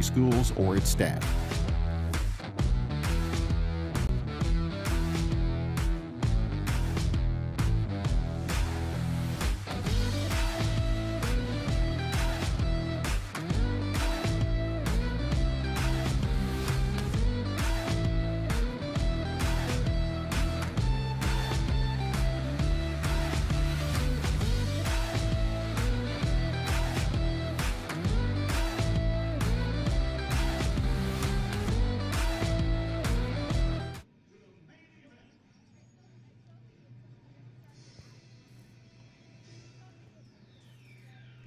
Schools or its staff.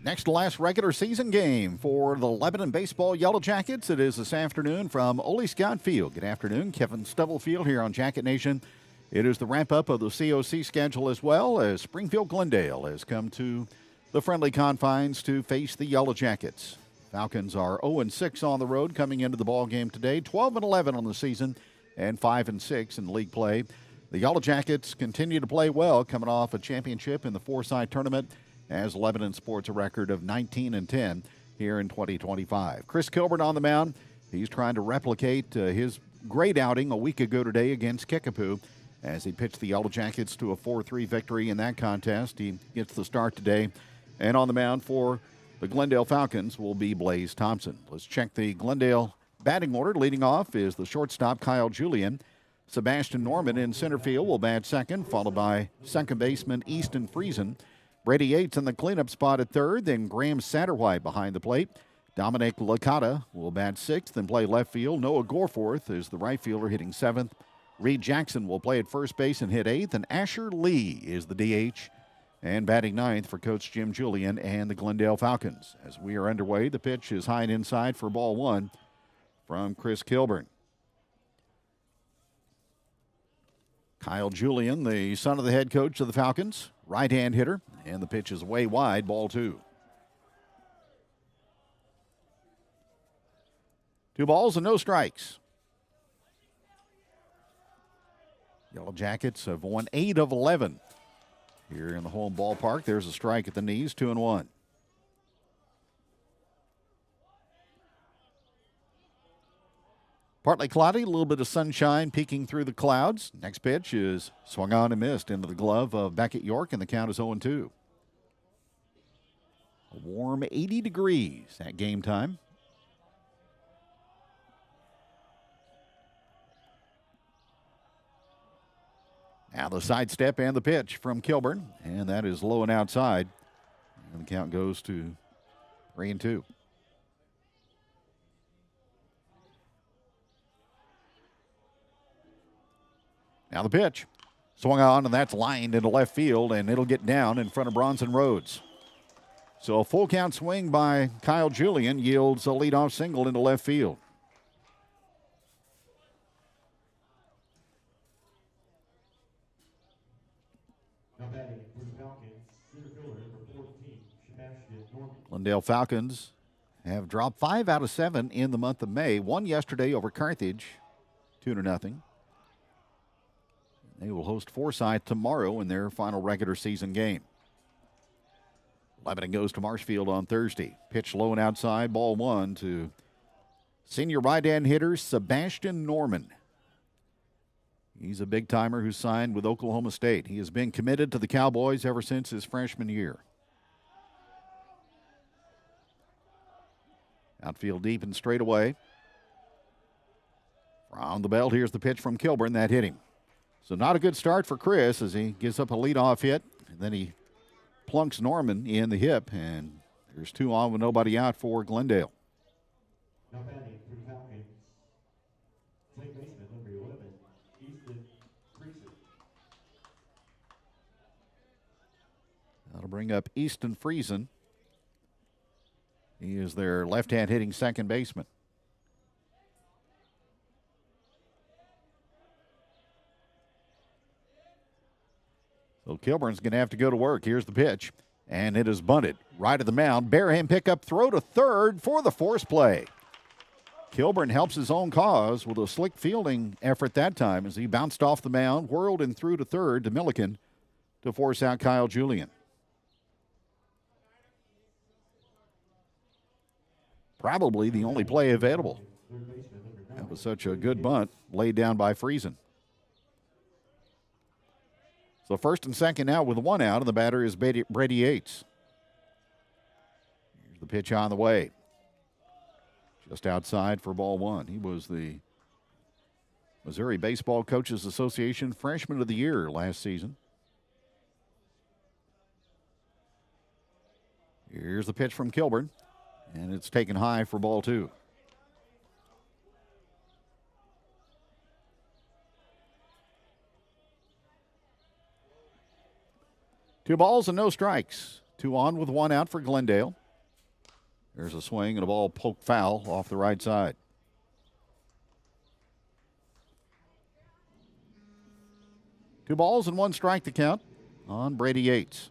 Next to last regular season game for the Lebanon baseball Yellowjackets. It is this afternoon from Ole Scott Field. Good afternoon, Kevin Stubblefield here on Jacket Nation. It is the wrap-up of the COC schedule as well as Springfield Glendale has come to the friendly confines to face the Yellowjackets. Falcons are 0-6 on the road coming into the ball game today, 12-11 on the season, and 5-6 in league play. The Yellowjackets continue to play well, coming off a championship in the four-side tournament, as Lebanon sports a record of 19-10 here in 2025. Chris Kilburn on the mound. He's trying to replicate his great outing a week ago today against Kickapoo as he pitched the Yellowjackets to a 4-3 victory in that contest. He gets the start today. And on the mound for the Glendale Falcons will be Blaze Thompson. Let's check the Glendale batting order. Leading off is the shortstop, Kyle Julian. Sebastian Norman in center field will bat second, followed by second baseman Easton Friesen. Brady Yates in the cleanup spot at third, then Graham Satterwhite behind the plate. Dominic Licata will bat sixth and play left field. Noah Goreforth is the right fielder hitting seventh. Reed Jackson will play at first base and hit eighth, and Asher Lee is the DH. And batting ninth for Coach Jim Julian and the Glendale Falcons. As we are underway, the pitch is high and inside for ball one from Chris Kilburn. Kyle Julian, the son of the head coach of the Falcons, right-hand hitter, and the pitch is way wide, ball two. 2 balls and no strikes. Yellowjackets have won 8 of 11 here in the home ballpark. There's a strike at the knees, 2-1. Partly cloudy, a little bit of sunshine peeking through the clouds. Next pitch is swung on and missed into the glove of Beckett York, and the count is 0-2. A warm 80 degrees at game time. Now the sidestep and the pitch from Kilburn, and that is low and outside. And the count goes to 3-2. Now the pitch. Swung on, and that's lined into left field, and it'll get down in front of Bronson Rhodes. So a full count swing by Kyle Julian yields a leadoff single into left field. Glendale Falcons have dropped 5 out of 7 in the month of May. Won yesterday over Carthage, 2-0. They will host Forsyth tomorrow in their final regular season game. Lebanon goes to Marshfield on Thursday. Pitch low and outside, ball one to senior right-hand hitter Sebastian Norman. He's a big-timer who signed with Oklahoma State. He has been committed to the Cowboys ever since his freshman year. Outfield deep and straight away. From the belt, here's the pitch from Kilburn. That hit him. So not a good start for Chris as he gives up a leadoff hit. And then he plunks Norman in the hip, and there's 2 on with nobody out for Glendale. Now batting for the Falcons, second baseman number 11, Easton Friesen. That'll bring up Easton Friesen. He is their left-hand hitting second baseman. So Kilburn's going to have to go to work. Here's the pitch, and it is bunted. Right of the mound, barehand pickup, throw to third for the force play. Kilburn helps his own cause with a slick fielding effort that time as he bounced off the mound, whirled and threw to third to Milliken to force out Kyle Julian. probably the only play available. Third baseman, number 9. That was such a good bunt laid down by Friesen. So first and second now with one out, and the batter is Brady Yates. Here's the pitch on the way. Just outside for ball one. He was the Missouri Baseball Coaches Association Freshman of the Year last season. Here's the pitch from Kilburn, and it's taken high for ball two. Two balls and no strikes. Two on with one out for Glendale. There's a swing and a ball poked foul off the right side. Two balls and one strike to count on Brady Yates.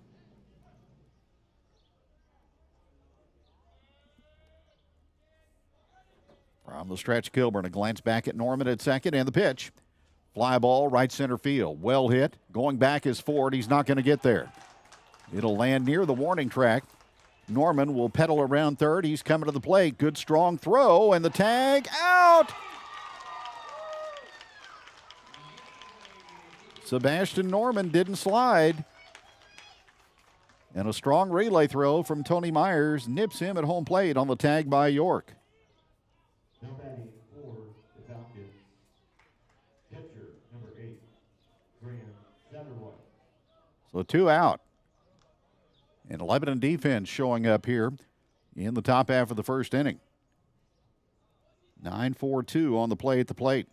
From the stretch, Kilburn, a glance back at Norman at second, and the pitch. Fly ball, right center field. Well hit. Going back is Ford. He's not going to get there. It'll land near the warning track. Norman will pedal around third. He's coming to the plate. Good strong throw, and the tag out. Sebastian Norman didn't slide. And a strong relay throw from Tony Myers nips him at home plate on the tag by York. Now batting for the Falcons, pitcher number 8, Graham Satterwhite. So two out. And Lebanon defense showing up here in the top half of the first inning. 9-4-2 on the play at the plate.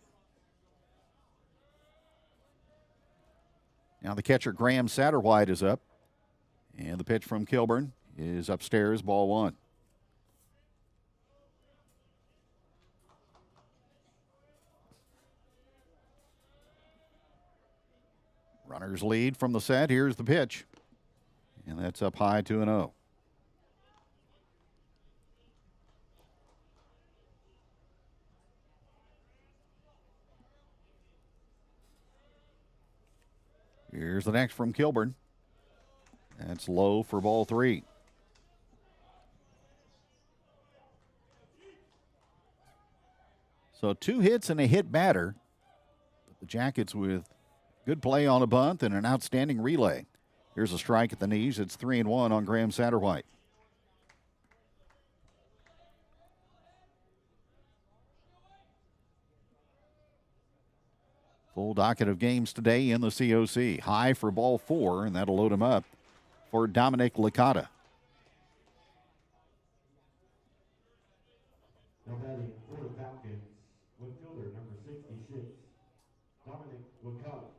Now the catcher, Graham Satterwhite, is up. And the pitch from Kilburn is upstairs, ball one. Runners lead from the set. Here's the pitch. And that's up high, 2-0. Here's the next from Kilburn. That's low for ball three. So 2 hits and a hit batter. But the Jackets with good play on a bunt and an outstanding relay. Here's a strike at the knees. It's 3-1 on Graham Satterwhite. Full docket of games today in the COC. High for ball 4, and that'll load him up for Dominic Licata. Now batting for the Falcons, fielder number 66, Dominic Licata.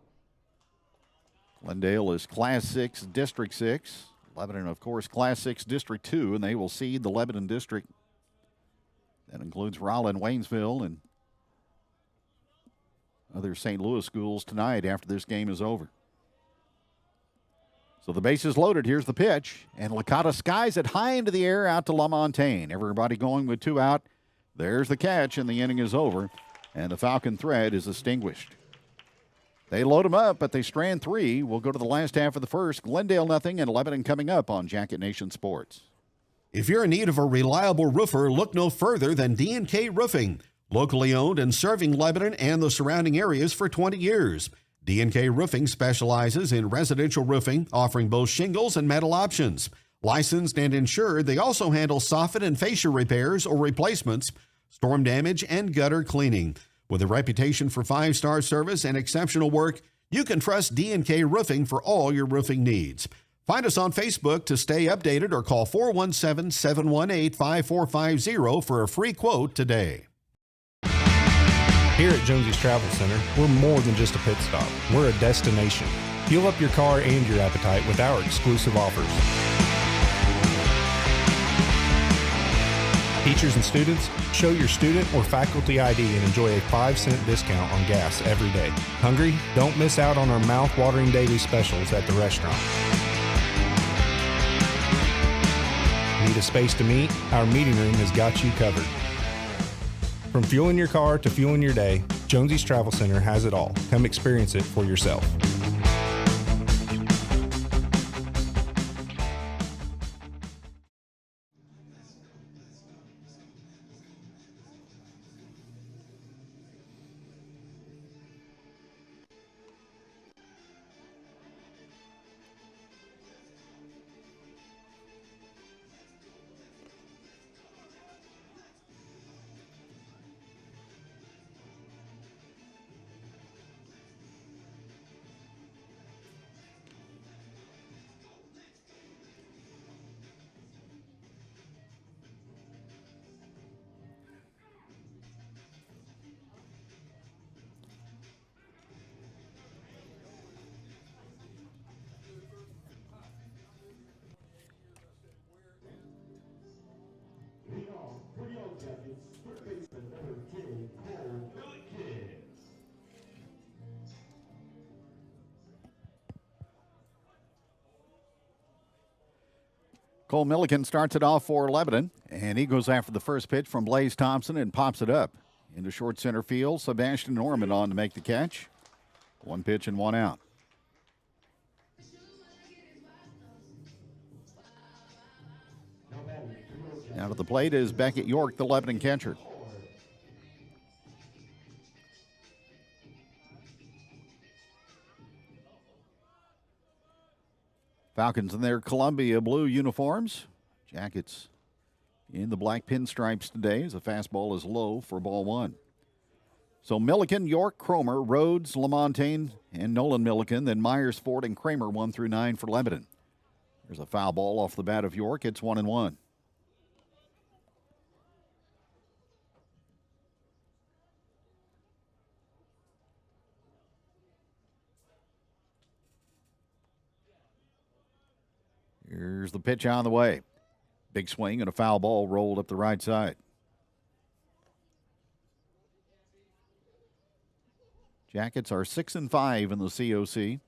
Glendale is Class 6, District 6. Lebanon, of course, Class 6, District 2, and they will seed the Lebanon District. That includes Rolla and Waynesville and other St. Louis schools tonight after this game is over. So the base is loaded. Here's the pitch, and Licata skies it high into the air out to LaMontagne. Everybody going with 2 out. There's the catch, and the inning is over, and the Falcon thread is extinguished. They load them up, but they strand 3. We'll go to the last half of the first. Glendale nothing, and Lebanon coming up on Jacket Nation Sports. If you're in need of a reliable roofer, look no further than D&K Roofing. Locally owned and serving Lebanon and the surrounding areas for 20 years. D&K Roofing specializes in residential roofing, offering both shingles and metal options. Licensed and insured, they also handle soffit and fascia repairs or replacements, storm damage, and gutter cleaning. With a reputation for 5-star service and exceptional work, you can trust D&K Roofing for all your roofing needs. Find us on Facebook to stay updated or call 417-718-5450 for a free quote today. Here at Jonesy's Travel Center, we're more than just a pit stop. We're a destination. Fuel up your car and your appetite with our exclusive offers. Teachers and students, show your student or faculty ID and enjoy a 5-cent discount on gas every day. Hungry? Don't miss out on our mouth-watering daily specials at the restaurant. Need a space to meet? Our meeting room has got you covered. From fueling your car to fueling your day, Jonesy's Travel Center has it all. Come experience it for yourself. Cole Milliken starts it off for Lebanon, and he goes after the first pitch from Blaze Thompson and pops it up. Into short center field, Sebastian Norman on to make the catch. 1 pitch and 1 out. Now to the plate is Beckett York, the Lebanon catcher. Falcons in their Columbia blue uniforms. Jackets in the black pinstripes today as the fastball is low for ball 1. So Milliken, York, Cromer, Rhodes, Lamontagne, and Nolan Milliken. Then Myers, Ford, and Kramer 1 through 9 for Lebanon. There's a foul ball off the bat of York. It's 1-1. Here's the pitch on the way. Big swing and a foul ball rolled up the right side. Jackets are 6-5 in the COC.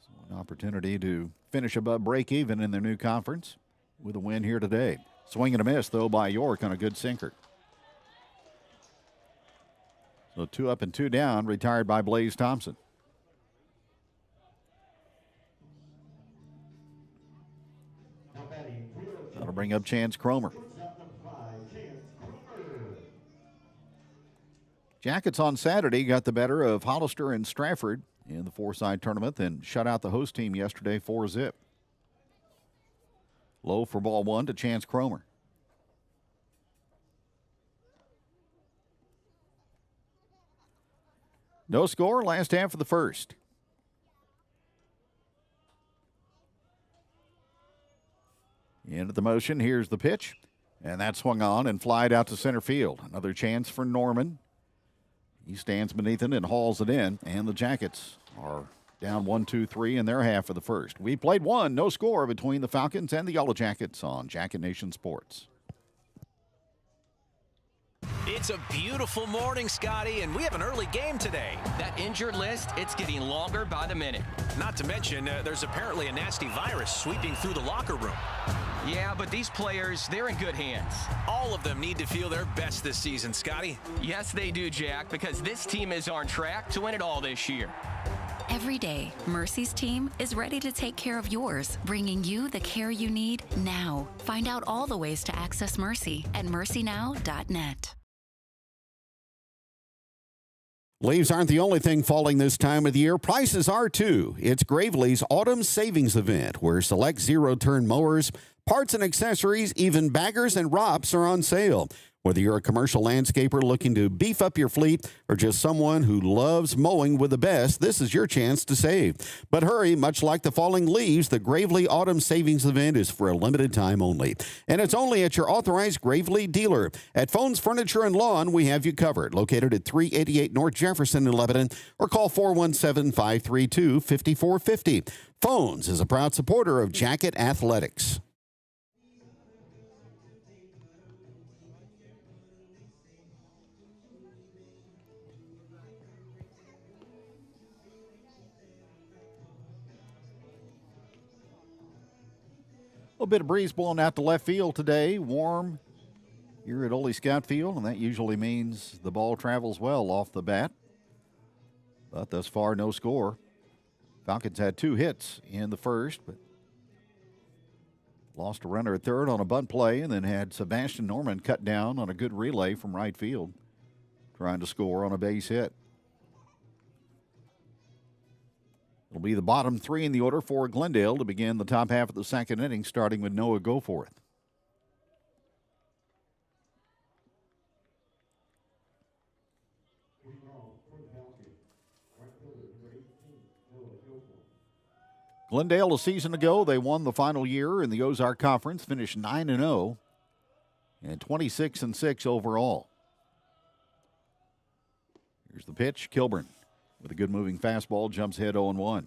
So an opportunity to finish above break even in their new conference with a win here today. Swing and a miss, though, by York on a good sinker. So 2 up and 2 down, retired by Blaze Thompson. That'll bring up Chance Cromer. Jackets on Saturday got the better of Hollister and Stratford in the four-side tournament, then shut out the host team yesterday 4-0. Low for ball 1 to Chance Cromer. No score, last half of the first. Into the motion, here's the pitch. And that swung on and flied out to center field. Another chance for Norman. He stands beneath it and hauls it in. And the Jackets are down 1-2-3 in their half of the first. We played one, no score between the Falcons and the Yellowjackets on Jacket Nation Sports. It's a beautiful morning, Scotty, and we have an early game today. That injured list, it's getting longer by the minute. Not to mention, there's apparently a nasty virus sweeping through the locker room. Yeah, but these players, they're in good hands. All of them need to feel their best this season, Scotty. Yes, they do, Jack, because this team is on track to win it all this year. Every day, Mercy's team is ready to take care of yours, bringing you the care you need now. Find out all the ways to access Mercy at mercynow.net. Leaves aren't the only thing falling this time of the year. Prices are too. It's Gravely's Autumn Savings Event, where select zero-turn mowers, parts and accessories, even baggers and rops are on sale. Whether you're a commercial landscaper looking to beef up your fleet or just someone who loves mowing with the best, this is your chance to save. But hurry, much like the falling leaves, the Gravely Autumn Savings Event is for a limited time only. And it's only at your authorized Gravely dealer. At Phones Furniture and Lawn, we have you covered. Located at 388 North Jefferson in Lebanon, or call 417-532-5450. Phones is a proud supporter of Jacket Athletics. A bit of breeze blowing out to left field today. Warm here at Ole Scout Field, and that usually means the ball travels well off the bat. But thus far, no score. Falcons had 2 hits in the first, but lost a runner at third on a bunt play, and then had Sebastian Norman cut down on a good relay from right field, trying to score on a base hit. It'll be the bottom 3 in the order for Glendale to begin the top half of the second inning, starting with Noah Goforth. Glendale a season ago, they won the final year in the Ozark Conference, finished 9-0 and 26-6 overall. Here's the pitch, Kilburn. With a good moving fastball, jumps head 0-1.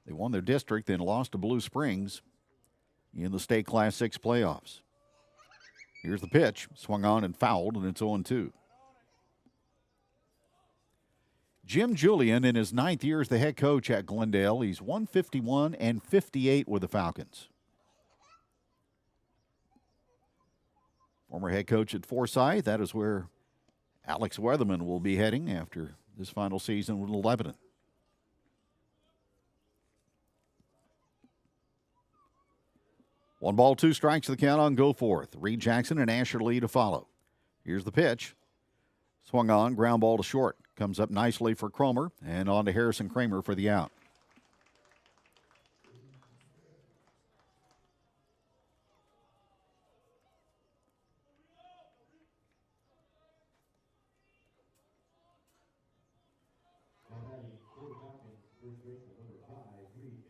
They won their district, then lost to Blue Springs in the state Class 6 playoffs. Here's the pitch, swung on and fouled, and it's 0-2. Jim Julian, in his 9th year as the head coach at Glendale, he's 151 and 58 with the Falcons. Former head coach at Forsyth. That is where Alex Weatherman will be heading after this final season with Lebanon. One ball, two strikes, the count on Go Forth. Reed Jackson and Asher Lee to follow. Here's the pitch. Swung on, ground ball to short. Comes up nicely for Cromer and on to Harrison Kramer for the out.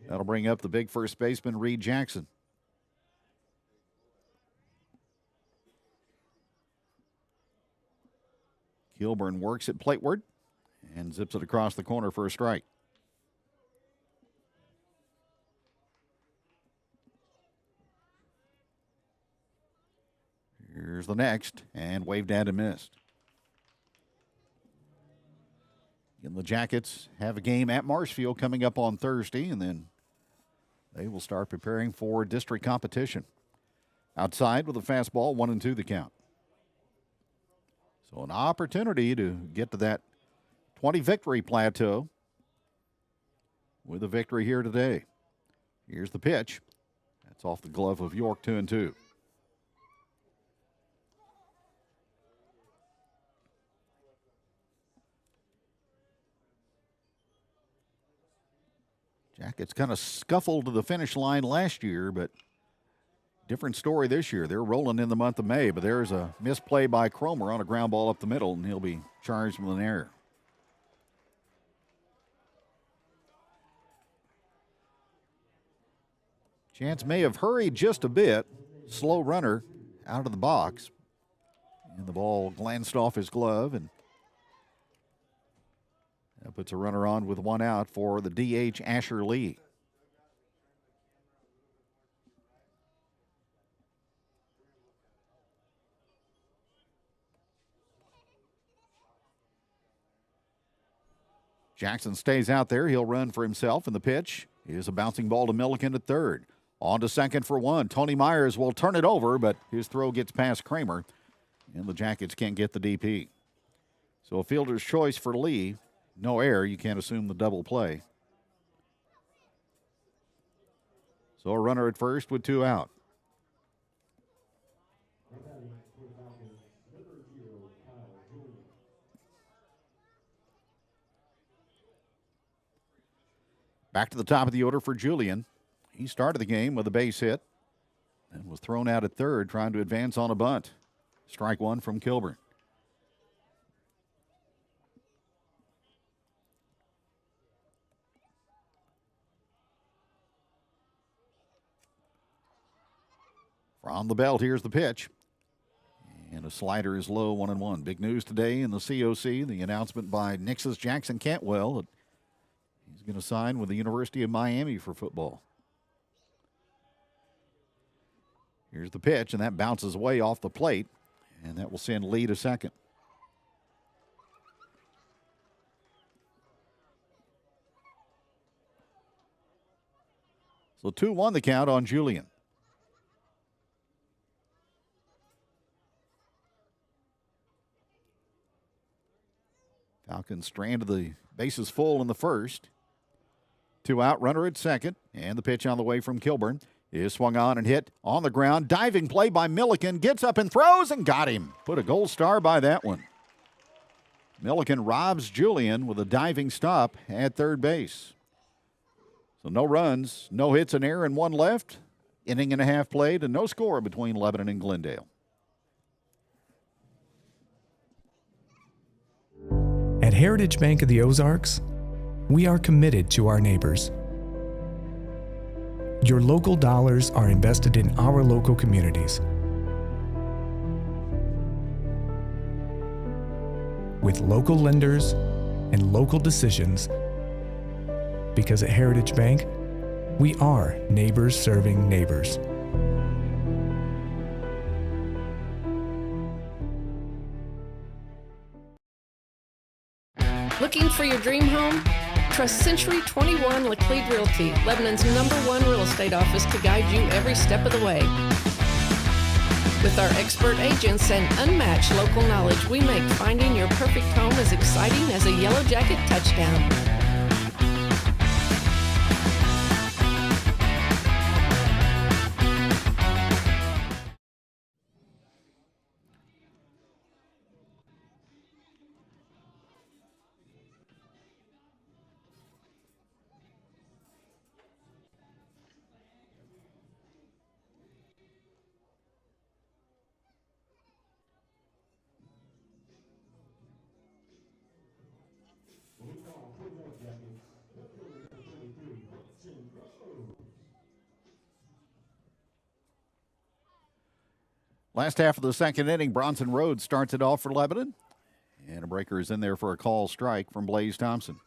That'll bring up the big first baseman, Reed Jackson. Kilburn works it plateward and zips it across the corner for a strike. Here's the next, and waved at and missed. And the Jackets have a game at Marshfield coming up on Thursday, and then they will start preparing for district competition. Outside with a fastball, 1-2 the count. So an opportunity to get to that 20 victory plateau with a victory here today. Here's the pitch. That's off the glove of York, 2-2. Jackets kind of scuffled to the finish line last year, but different story this year. They're rolling in the month of May, but there's a misplay by Cromer on a ground ball up the middle, and he'll be charged with an error. Chance may have hurried just a bit. Slow runner out of the box. And the ball glanced off his glove, and that puts a runner on with one out for the DH, Asher Lee. Jackson stays out there. He'll run for himself, and the pitch is a bouncing ball to Milliken at third. On to second for one. Tony Myers will turn it over, but his throw gets past Kramer, and the Jackets can't get the DP. So a fielder's choice for Lee. No error. You can't assume the double play. So a runner at first with two out. Back to the top of the order for Julian. He started the game with a base hit and was thrown out at third trying to advance on a bunt. Strike one from Kilburn. From the belt, here's the pitch. And a slider is low, 1-1. Big news today in the COC, the announcement by Nix's Jackson Cantwell that he's going to sign with the University of Miami for football. Here's the pitch, and that bounces away off the plate, and that will send Lee to second. So 2-1 the count on Julian. Falcons stranded the bases full in the first. Two out, runner at second, and the pitch on the way from Kilburn is swung on and hit on the ground. Diving play by Milliken, gets up and throws and got him. Put a gold star by that one. Milliken robs Julian with a diving stop at third base. So no runs, no hits, an error, and one left. Inning and a half played, and no score between Lebanon and Glendale. At Heritage Bank of the Ozarks, we are committed to our neighbors. Your local dollars are invested in our local communities. With local lenders and local decisions, because at Heritage Bank, we are neighbors serving neighbors. Looking for your dream home? Trust Century 21 Laclede Realty, Lebanon's #1 real estate office, to guide you every step of the way. With our expert agents and unmatched local knowledge, we make finding your perfect home as exciting as a Yellowjacket touchdown. Last half of the second inning, Bronson Rhodes starts it off for Lebanon. And a breaker is in there for a call strike from Blaze Thompson.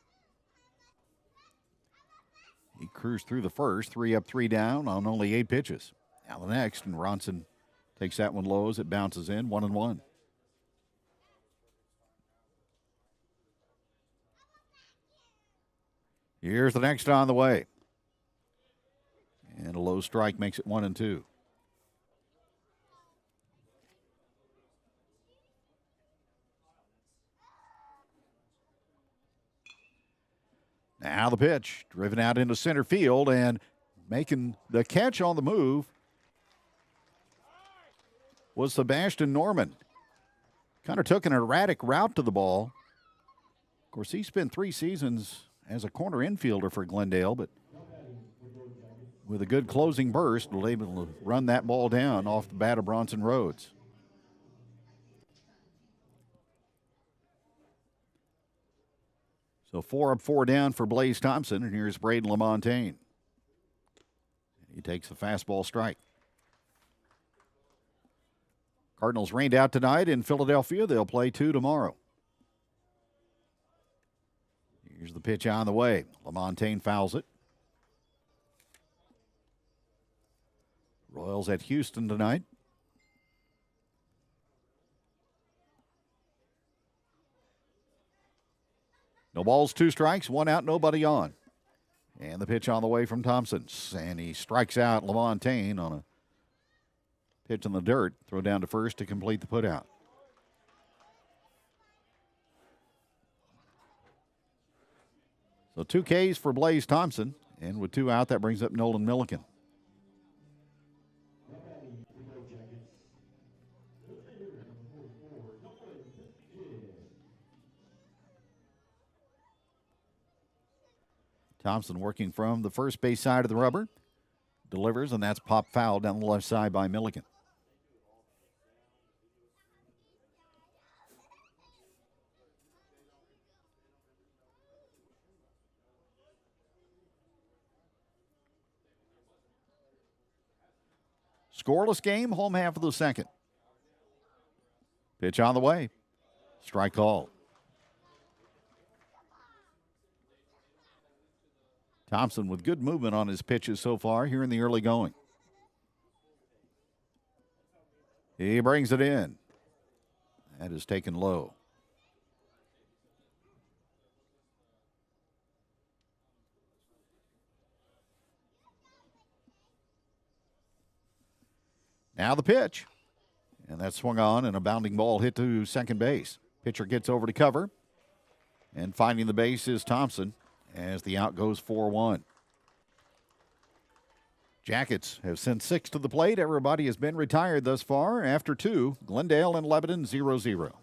He cruised through the first, 3 up, 3 down on only 8 pitches. Now the next, and Bronson takes that one low as it bounces in, 1-1. Here's the next on the way. And a low strike makes it 1-2. Now the pitch, driven out into center field and making the catch on the move was Sebastian Norman. Kind of took an erratic route to the ball. Of course, he spent 3 seasons as a corner infielder for Glendale, but with a good closing burst, was able to run that ball down off the bat of Bronson Rhodes. So 4 up, 4 down for Blaze Thompson, and here's Braden LaMontagne. He takes the fastball strike. Cardinals rained out tonight in Philadelphia. They'll play 2 tomorrow. Here's the pitch on the way. LaMontagne fouls it. Royals at Houston tonight. No balls, 2 strikes, 1 out, nobody on. And the pitch on the way from Thompson. And he strikes out LaMontagne on a pitch in the dirt. Throw down to first to complete the putout. So 2 Ks for Blaze Thompson. And with 2 out, that brings up Nolan Milliken. Thompson working from the first base side of the rubber. Delivers, and that's pop foul down the left side by Milliken. Scoreless game, home half of the second. Pitch on the way. Strike call. Thompson with good movement on his pitches so far here in the early going. He brings it in. That is taken low. Now the pitch. And that swung on and a bounding ball hit to second base. Pitcher gets over to cover. And finding the base is Thompson as the out goes 4-1. Jackets have sent 6 to the plate. Everybody has been retired thus far. After 2, Glendale and Lebanon 0-0.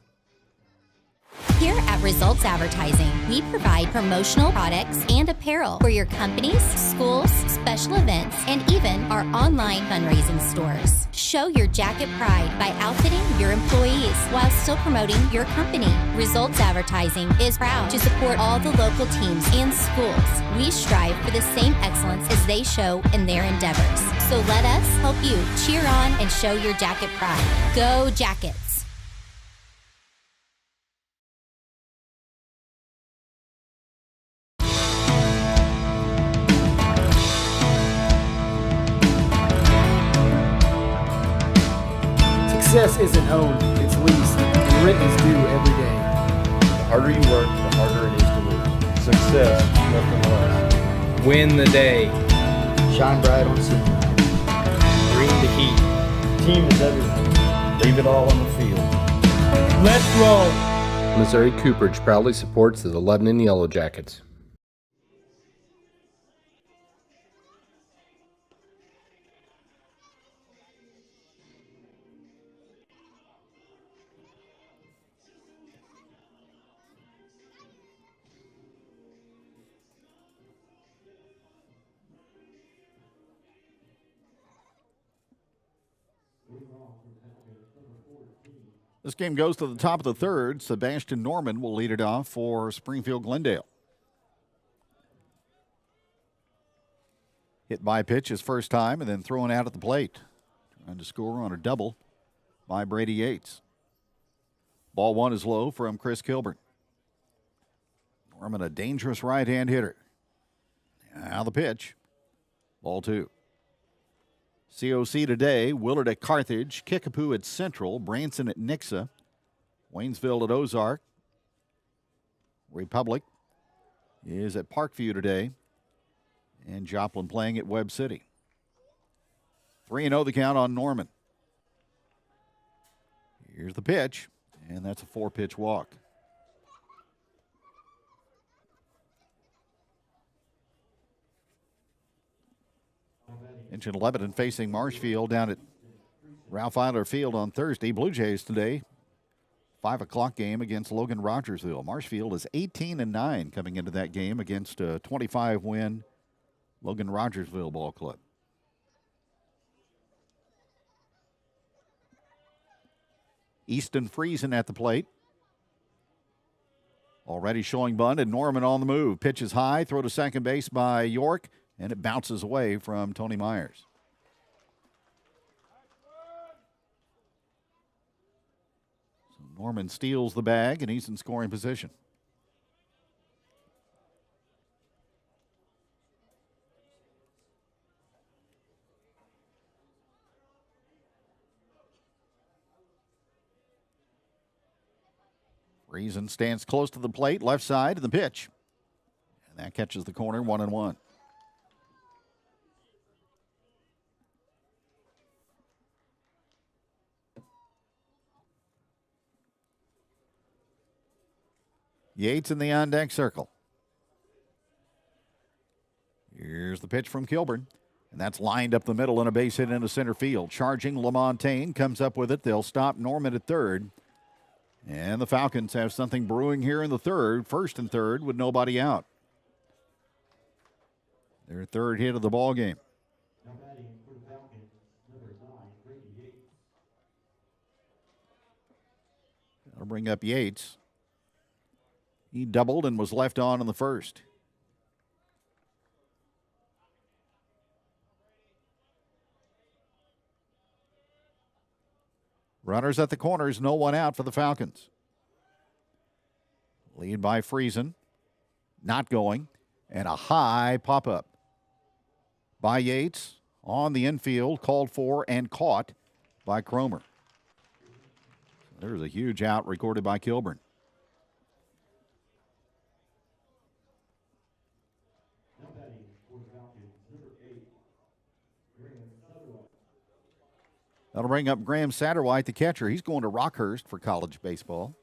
Here at Results Advertising, we provide promotional products and apparel for your companies, schools, special events, and even our online fundraising stores. Show your jacket pride by outfitting your employees while still promoting your company. Results Advertising is proud to support all the local teams and schools. We strive for the same excellence as they show in their endeavors. So let us help you cheer on and show your jacket pride. Go Jackets! Success isn't owned, it's leased, and rent is due every day. The harder you work, the harder it is to lose. Success, nothing less. Win the day. Shine bright on senior. Bring the heat. Team is everything. Leave it all on the field. Let's roll. Missouri Cooperage proudly supports the Lebanon Yellowjackets. This game goes to the top of the third. Sebastian Norman will lead it off for Springfield Glendale. Hit by pitch his first time and then thrown out at the plate. Trying to score on a double by Brady Yates. Ball one is low from Chris Kilburn. Norman, a dangerous right-hand hitter. Now the pitch. Ball two. COC today, Willard at Carthage, Kickapoo at Central, Branson at Nixa, Waynesville at Ozark. Republic is at Parkview today, and Joplin playing at Webb City. 3-0 the count on Norman. Here's the pitch, and that's a 4-pitch walk. Mentioned Lebanon facing Marshfield down at Ralph Eiler Field on Thursday. Blue Jays today, 5 o'clock game against Logan Rogersville. Marshfield is 18-9 coming into that game against a 25-win Logan Rogersville ball club. Easton Friesen at the plate. Already showing bunt, and Norman on the move. Pitches high, throw to second base by York, and it bounces away from Tony Myers. So Norman steals the bag, and he's in scoring position. Friesen stands close to the plate, left side of the pitch. And that catches the corner, 1-1. Yates in the on-deck circle. Here's the pitch from Kilburn. And that's lined up the middle and a base hit into center field. Charging LaMontagne comes up with it. They'll stop Norman at third. And the Falcons have something brewing here in the third. First and third with nobody out. Their third hit of the ball game. Now batting for the Falcons, number 9, Brady Yates. That'll bring up Yates. He doubled and was left on in the first. Runners at the corners, no one out for the Falcons. Lead by Friesen. Not going. And a high pop-up by Yates on the infield, called for and caught by Cromer. There's a huge out recorded by Kilburn. Now batting for the Falcons, number 8, Graham Sutherland. That'll bring up Graham Satterwhite, the catcher. He's going to Rockhurst for college baseball.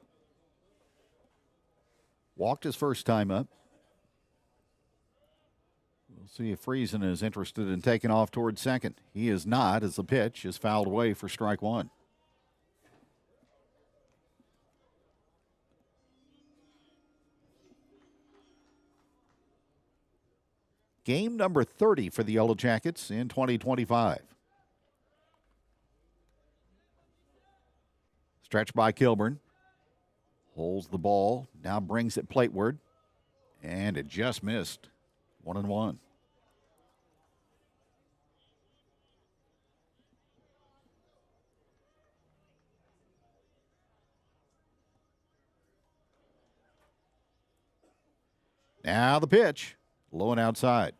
Walked his first time up. We'll see if Friesen is interested in taking off towards second. He is not, as the pitch is fouled away for strike one. Game number 30 for the Yellowjackets in 2025. Stretch by Kilburn. Holds the ball. Now brings it plateward. And it just missed. 1-1. Now the pitch. Low and outside.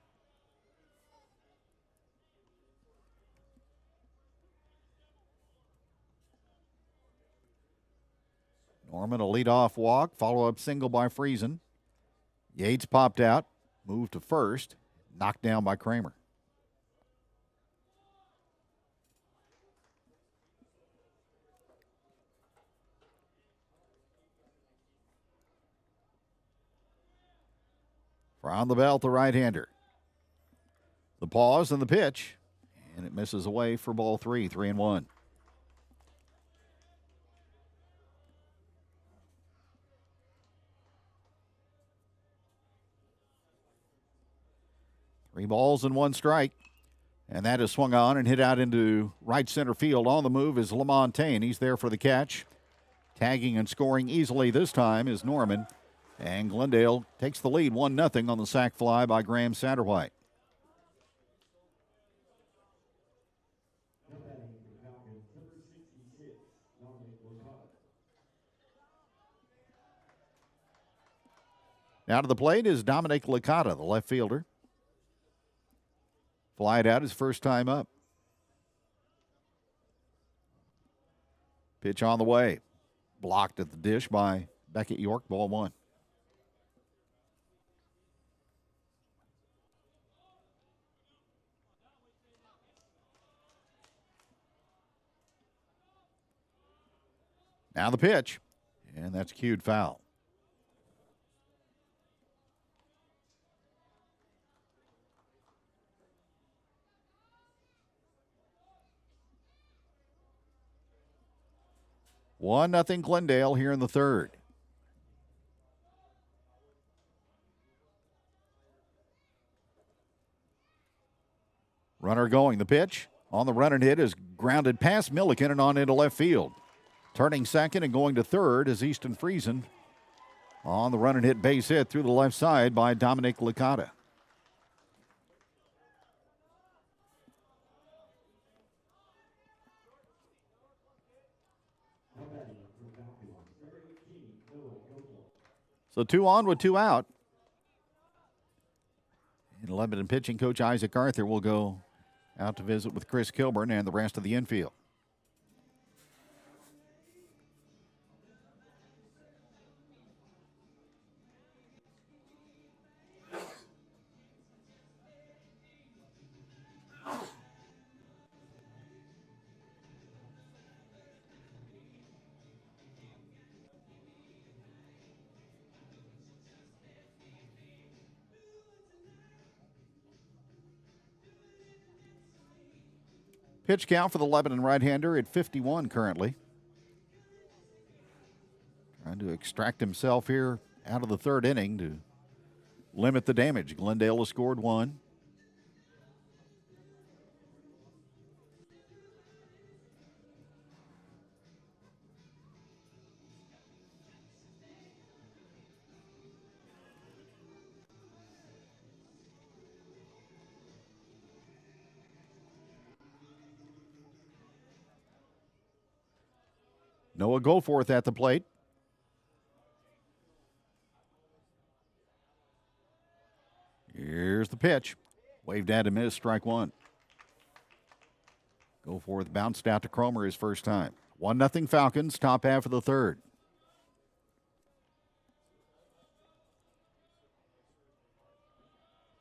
Norman, a leadoff walk, follow-up single by Friesen. Yates popped out, moved to first, knocked down by Kramer. From the belt, the right-hander. The pause and the pitch, and it misses away for ball 3, 3-1. Three balls and one strike. And that is swung on and hit out into right center field. On the move is LaMontagne. He's there for the catch. Tagging and scoring easily this time is Norman. And Glendale takes the lead 1-0 on the sac fly by Graham Satterwhite. Now to the plate is Dominic Licata, the left fielder. Fly it out his first time up. Pitch on the way. Blocked at the dish by Beckett York, ball 1. Now the pitch, and that's cued foul. One nothing Glendale here in the third. Runner going. The pitch on the run and hit is grounded past Milliken and on into left field. Turning second and going to third is Easton Friesen on the run and hit base hit through the left side by Dominic Licata. So 2 on with 2 out. And Lebanon pitching coach Isaac Arthur will go out to visit with Chris Kilburn and the rest of the infield. Pitch count for the Lebanon right-hander at 51 currently. Trying to extract himself here out of the third inning to limit the damage. Glendale has scored 1. Noah Goforth at the plate. Here's the pitch. Waved at him, is strike 1. Goforth bounced out to Cromer his first time. 1-0 Falcons, top half of the third.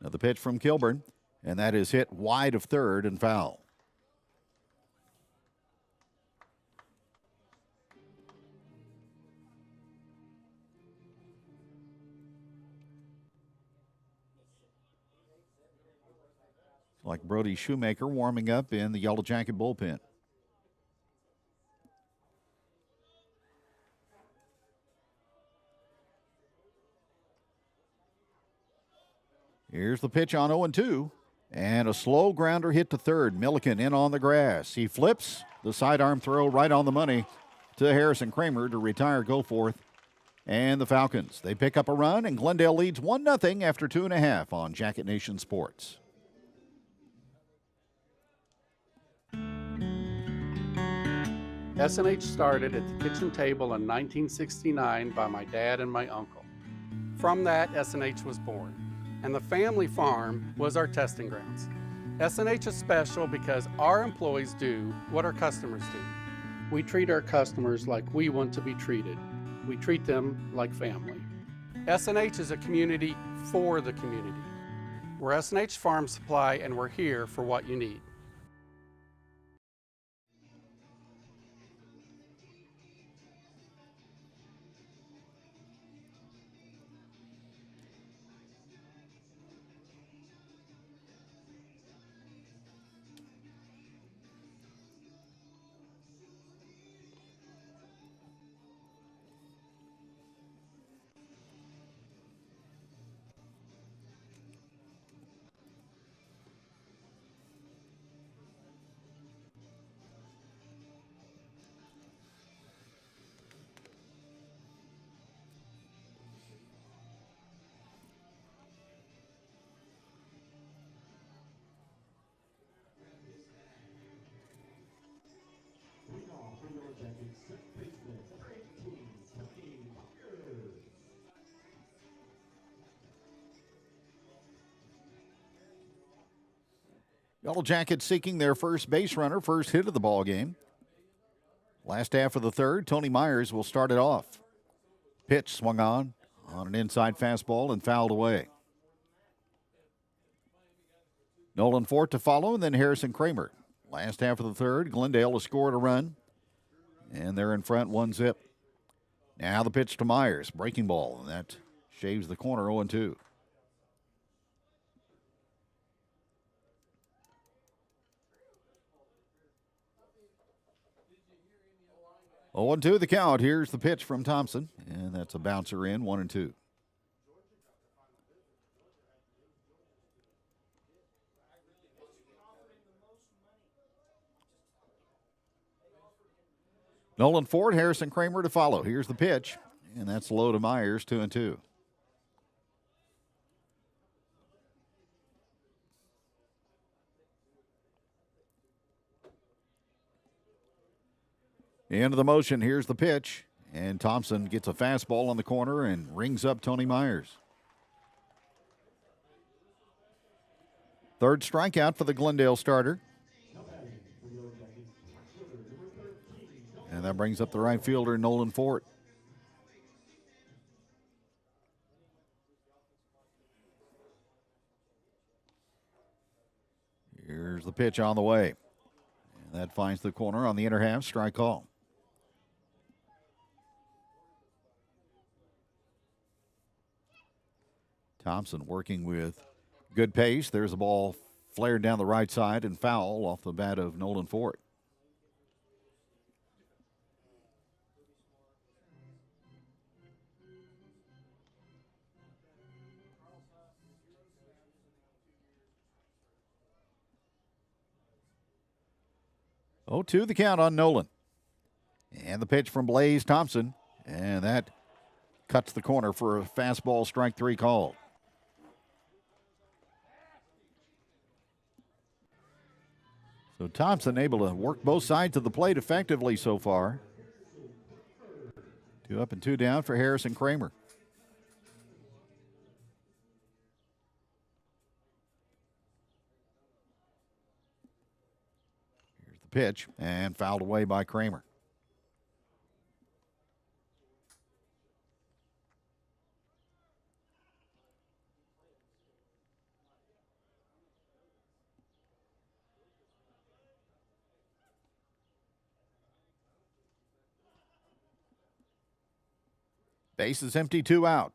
Now the pitch from Kilburn, and that is hit wide of third and foul. Like Brody Shoemaker warming up in the Yellowjacket bullpen. Here's the pitch on 0-2. And a slow grounder hit to third. Milliken in on the grass. He flips the sidearm throw right on the money to Harrison Kramer to retire Goforth and the Falcons. They pick up a run, and Glendale leads 1-0 after 2.5 on Jacket Nation Sports. S&H started at the kitchen table in 1969 by my dad and my uncle. From that, S&H was born, and the family farm was our testing grounds. S&H is special because our employees do what our customers do. We treat our customers like we want to be treated. We treat them like family. S&H is a community for the community. We're S&H Farm Supply, and we're here for what you need. Yellowjackets seeking their first base runner, first hit of the ball game. Last half of the third, Tony Myers will start it off. Pitch swung on an inside fastball and fouled away. Nolan Fort to follow, and then Harrison Kramer. Last half of the third, Glendale has scored a run, and they're in front 1-0. Now the pitch to Myers, breaking ball, and that shaves the corner 0-2. 0-2 the count. Here's the pitch from Thompson, and that's a bouncer in, 1-2. Nolan Ford, Harrison Kramer to follow. Here's the pitch, and that's low to Myers, 2-2. Into the motion, here's the pitch, and Thompson gets a fastball on the corner and rings up Tony Myers. Third strikeout for the Glendale starter. And that brings up the right fielder, Nolan Fort. Here's the pitch on the way. And that finds the corner on the inner half, strike call. Thompson working with good pace. There's a ball flared down the right side and foul off the bat of Nolan Fort. Oh, 2 the count on Nolan. And the pitch from Blaze Thompson. And that cuts the corner for a fastball, strike 3 call. So Thompson able to work both sides of the plate effectively so far. 2 up and 2 down for Harrison Kramer. Here's the pitch, and fouled away by Kramer. Base is empty, 2 out.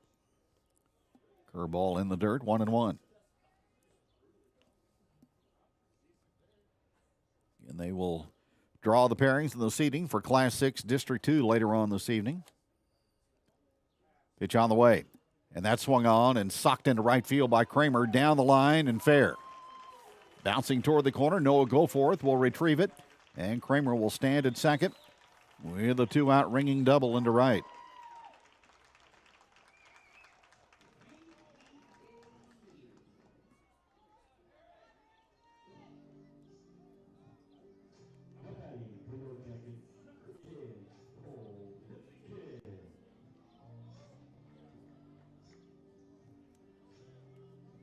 Curveball in the dirt, 1-1. And they will draw the pairings and the seating for Class 6 District 2 later on this evening. Pitch on the way. And that swung on and socked into right field by Kramer. Down the line and fair. Bouncing toward the corner, Noah Goforth will retrieve it. And Kramer will stand at second with a 2-out ringing double into right.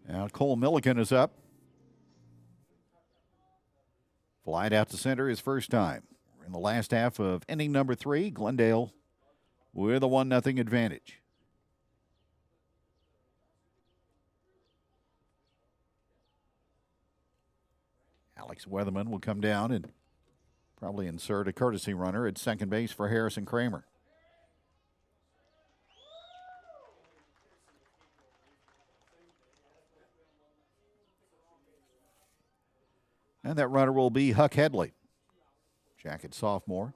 Now Cole Milliken is up. Flied out to center his first time. We're in the last half of inning number 3. Glendale with a 1-0 advantage. Alex Weatherman will come down and probably insert a courtesy runner at second base for Harrison Kramer. And that runner will be Huck Headley, Jacket sophomore.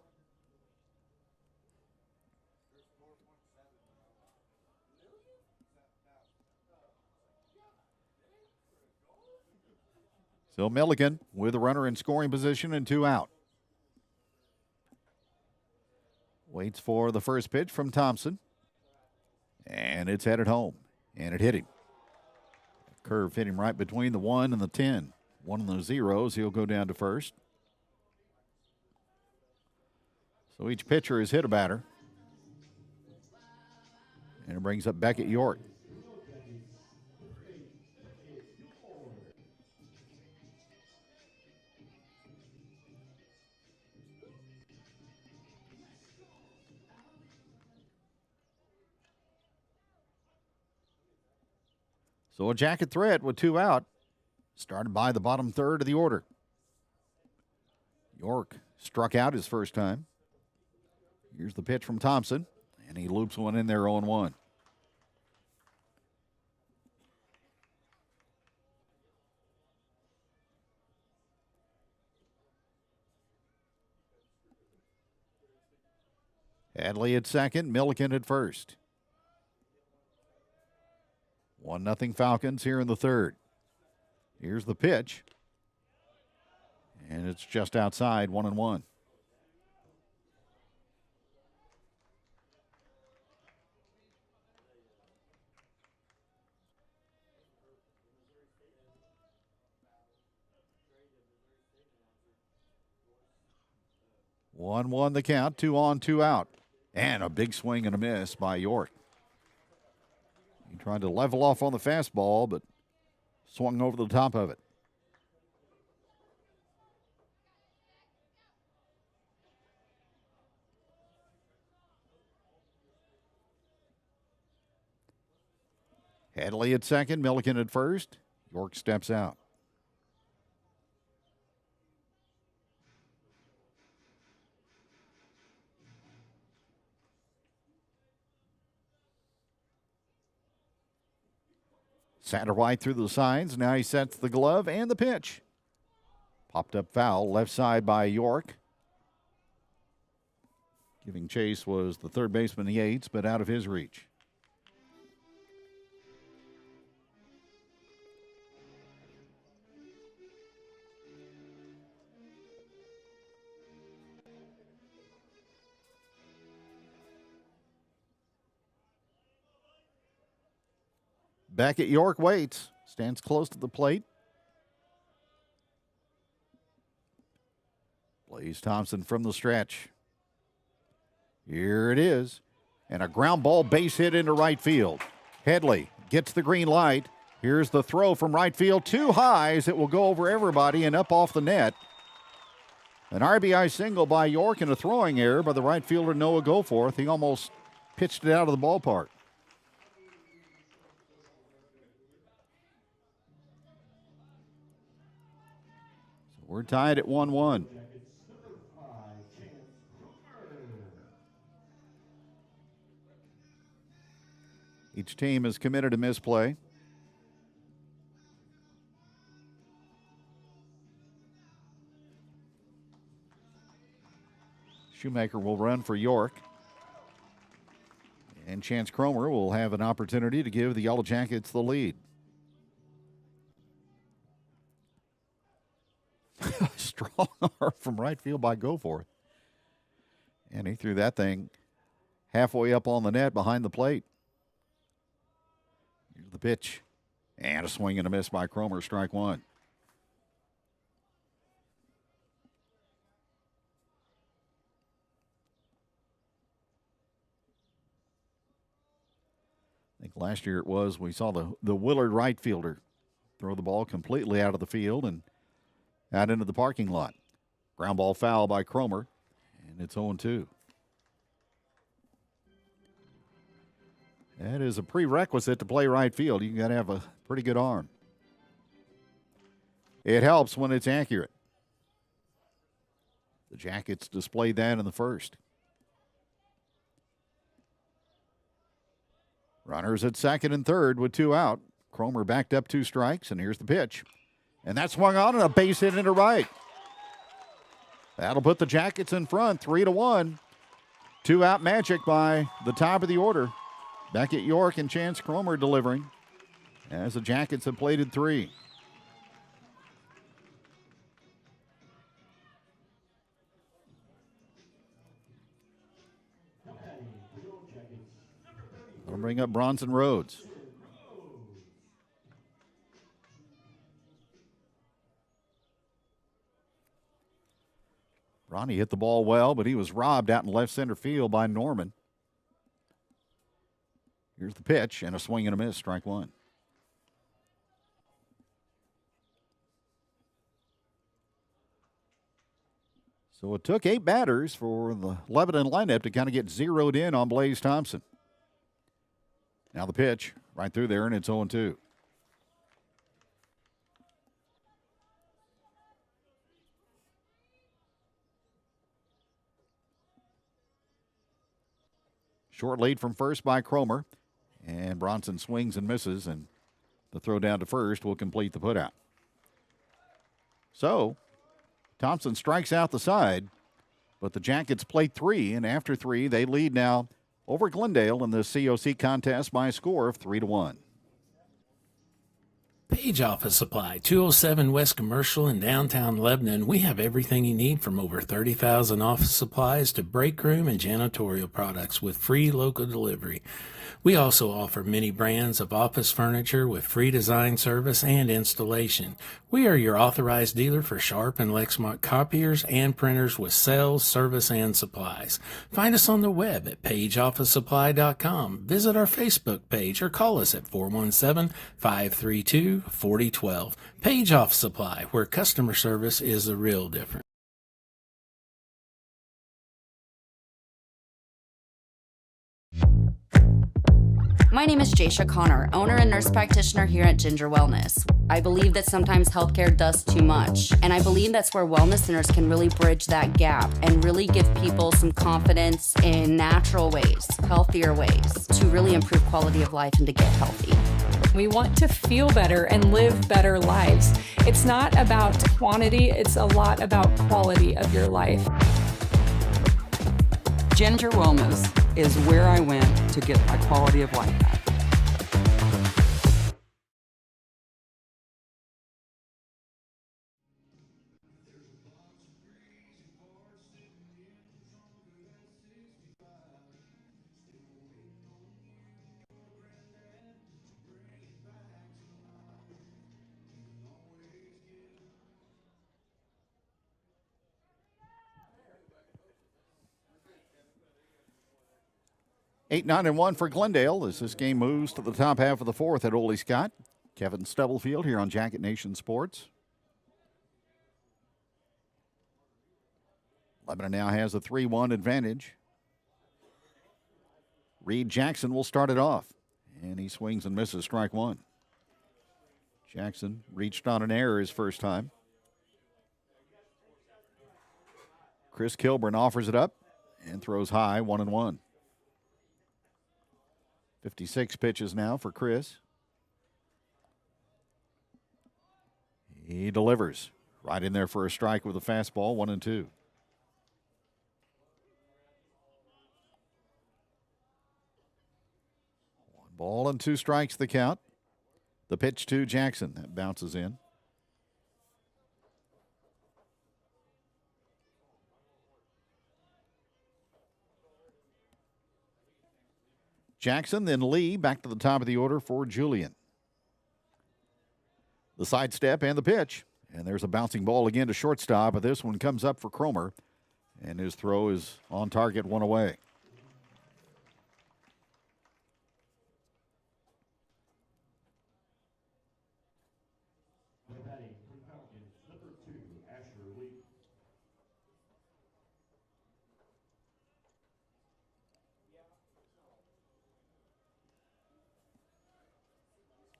So Milligan with a runner in scoring position and 2 out. Waits for the first pitch from Thompson. And it's headed home. And it hit him. Curve hit him right between the 1 and the 10. 1 of the zeros, he'll go down to first. So each pitcher has hit a batter. And it brings up Beckett York. So a Jacket threat with 2 out. Started by the bottom third of the order. York struck out his first time. Here's the pitch from Thompson, and he loops one in there 0-1. Hadley at second, Milliken at first. 1-0 Falcons here in the third. Here's the pitch. And it's just outside, 1-1. One the count, 2 on, 2 out. And a big swing and a miss by York. He tried to level off on the fastball, but swung over the top of it. Hadley at second, Milliken at first. York steps out. Satterwhite through the signs. Now he sets the glove and the pitch. Popped up foul, left side by York. Giving chase was the third baseman Yates, but out of his reach. Beckett York waits, stands close to the plate. Plays Thompson from the stretch. Here it is. And a ground ball base hit into right field. Headley gets the green light. Here's the throw from right field. Too high as it will go over everybody and up off the net. An RBI single by York and a throwing error by the right fielder Noah Goforth. He almost pitched it out of the ballpark. We're tied at 1-1. Each team is committed to misplay. Shoemaker will run for York. And Chance Cromer will have an opportunity to give the Yellow Jackets the lead. Strong arm from right field by Goforth. And he threw that thing halfway up on the net behind the plate. Here's the pitch. And a swing and a miss by Cromer, strike one. I think last year it was, we saw the Willard right fielder throw the ball completely out of the field and out into the parking lot. Ground ball foul by Cromer, and it's 0-2. That is a prerequisite to play right field. You got to have a pretty good arm. It helps when it's accurate. The Jackets displayed that in the first. Runners at second and third with 2 out. Cromer backed up 2 strikes, and here's the pitch. And that swung on and a base hit into right. That'll put the Jackets in front, 3-1. 2 out magic by the top of the order. Beckett York and Chance Cromer delivering as the Jackets have plated 3. I'll bring up Bronson Rhodes. Ronnie hit the ball well, but he was robbed out in left center field by Norman. Here's the pitch, and a swing and a miss, strike one. So it took 8 batters for the Lebanon lineup to kind of get zeroed in on Blaze Thompson. Now the pitch, right through there, and it's 0-2. Short lead from first by Cromer. And Bronson swings and misses, and the throw down to first will complete the putout. So, Thompson strikes out the side, but the Jackets play 3, and after 3, they lead now over Glendale in the COC contest by a score of 3-1. Page Office Supply, 207 West Commercial in downtown Lebanon. We have everything you need from over 30,000 office supplies to break room and janitorial products with free local delivery. We also offer many brands of office furniture with free design service and installation. We are your authorized dealer for Sharp and Lexmark copiers and printers with sales, service, and supplies. Find us on the web at pageofficesupply.com. Visit our Facebook page or call us at 417-532-4012. Page Office Supply, where customer service is the real difference. My name is Jaysha Connor, owner and nurse practitioner here at Ginger Wellness. I believe that sometimes healthcare does too much, and I believe that's where wellness centers can really bridge that gap and really give people some confidence in natural ways, healthier ways, to really improve quality of life and to get healthy. We want to feel better and live better lives. It's not about quantity, it's a lot about quality of your life. Ginger Wellness is where I went to get my quality of life back. Eight, 9, and 1 for Glendale as this game moves to the top half of the fourth at Ole Scott. Kevin Stubblefield here on Jacket Nation Sports. Lebanon now has a 3-1 advantage. Reed Jackson will start it off, and he swings and misses, strike one. Jackson reached on an error his first time. Chris Kilburn offers it up and throws high, 1-1. 56 pitches now for Chris. He delivers. Right in there for a strike with a fastball, 1-2. 1 ball and 2 strikes the count. The pitch to Jackson. That bounces in. Jackson, then Lee, back to the top of the order for Julian. The sidestep and the pitch. And there's a bouncing ball again to shortstop, but this one comes up for Cromer. And his throw is on target, 1 away.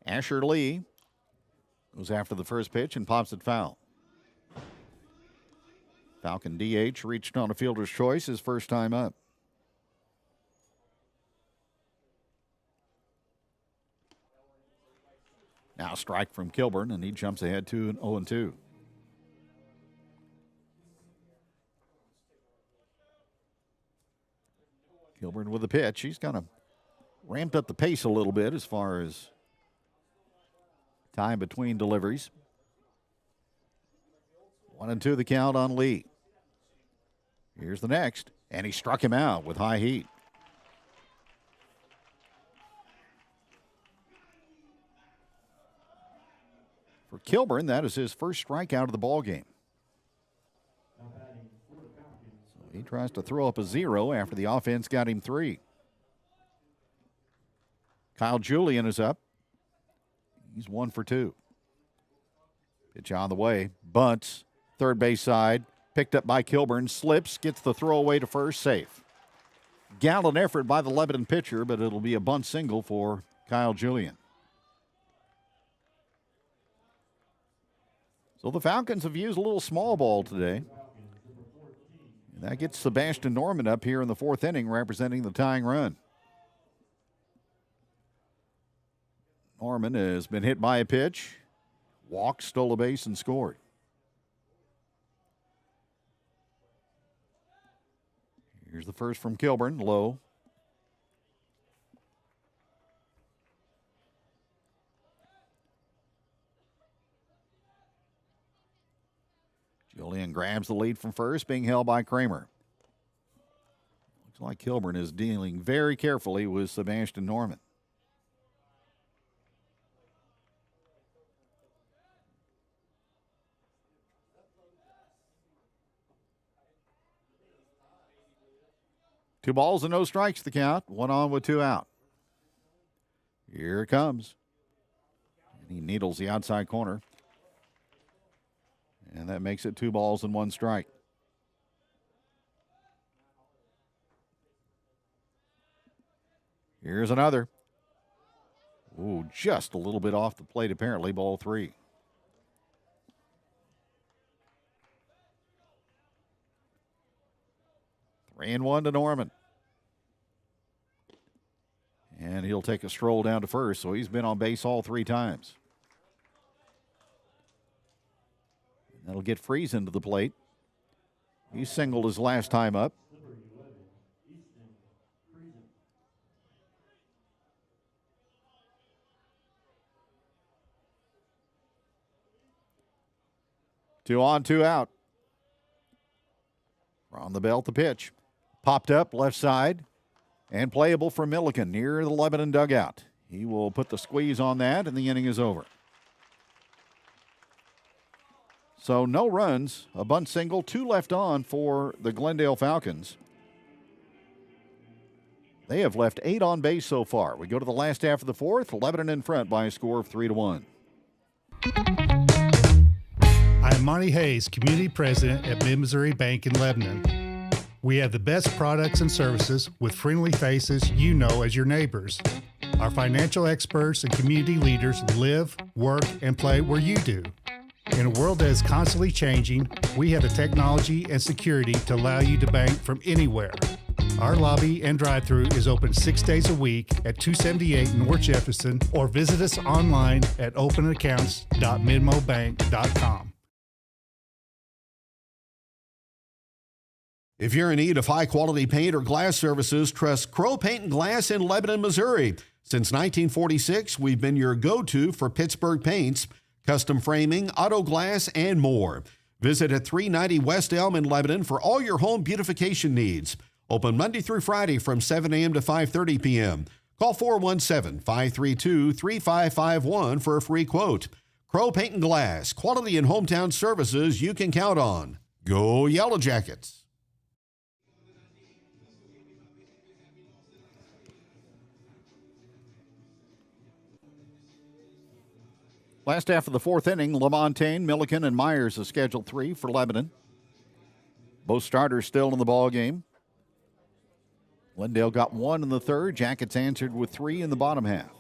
Asher Lee goes after the first pitch and pops it foul. Falcon DH reached on a fielder's choice his first time up. Now a strike from Kilburn, and he jumps ahead to an 0-2. Kilburn with the pitch. He's kind of ramped up the pace a little bit as far as time between deliveries. 1-2 the count on Lee. Here's the next, and he struck him out with high heat. For Kilburn, that is his first strikeout of the ball game. tries to throw up a 0 after the offense got him 3. Kyle Julian is up. He's 1 for 2. Pitch on the way. Bunts, third base side. Picked up by Kilburn. Slips, gets the throw away to first, safe. Gallant effort by the Lebanon pitcher, but it'll be a bunt single for Kyle Julian. So the Falcons have used a little small ball today. And that gets Sebastian Norman up here in the 4th inning, representing the tying run. Norman has been hit by a pitch, walked, stole a base, and scored. Here's the first from Kilburn, low. Julian grabs the lead from first, being held by Kramer. Looks like Kilburn is dealing very carefully with Sebastian Norman. Two balls and no strikes the count. 1 on with 2 out. Here it comes. And he needles the outside corner. And that makes it 2 balls and 1 strike. Here's another. Ooh, just a little bit off the plate apparently, ball 3. Three and 1 to Norman. And he'll take a stroll down to first, so he's been on base all 3 times. That'll get Friesen to the plate. He singled his last time up. Two on, 2 out. On the belt, the pitch. Popped up, left side, and playable for Milliken near the Lebanon dugout. He will put the squeeze on that, and the inning is over. So no runs, a bunt single, 2 left on for the Glendale Falcons. They have left 8 on base so far. We go to the last half of the 4th, Lebanon in front by a score of 3-1. I'm Monty Hayes, Community President at Mid-Missouri Bank in Lebanon. We have the best products and services with friendly faces you know as your neighbors. Our financial experts and community leaders live, work, and play where you do. In a world that is constantly changing, we have the technology and security to allow you to bank from anywhere. Our lobby and drive-thru is open 6 days a week at 278 North Jefferson, or visit us online at openaccounts.midmobank.com. If you're in need of high-quality paint or glass services, trust Crow Paint and Glass in Lebanon, Missouri. Since 1946, we've been your go-to for Pittsburgh paints, custom framing, auto glass, and more. Visit at 390 West Elm in Lebanon for all your home beautification needs. Open Monday through Friday from 7 a.m. to 5:30 p.m. Call 417-532-3551 for a free quote. Crow Paint and Glass, quality and hometown services you can count on. Go Yellowjackets! Last half of the 4th inning, LaMontagne, Milliken, and Myers is scheduled 3 for Lebanon. Both starters still in the ball game. Glendale got 1 in the 3rd. Jackets answered with 3 in the bottom half.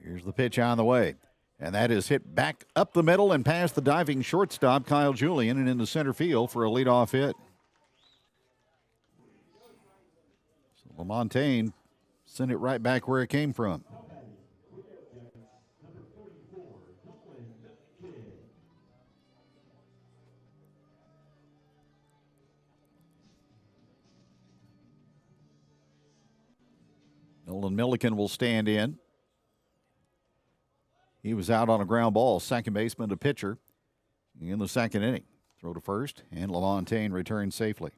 Here's the pitch on the way. And that is hit back up the middle and past the diving shortstop, Kyle Julian, and into center field for a leadoff hit. LaMontagne sent it right back where it came from. Nolan Milliken will stand in. He was out on a ground ball, second baseman to pitcher in the 2nd inning. Throw to first, and LaMontagne returns safely.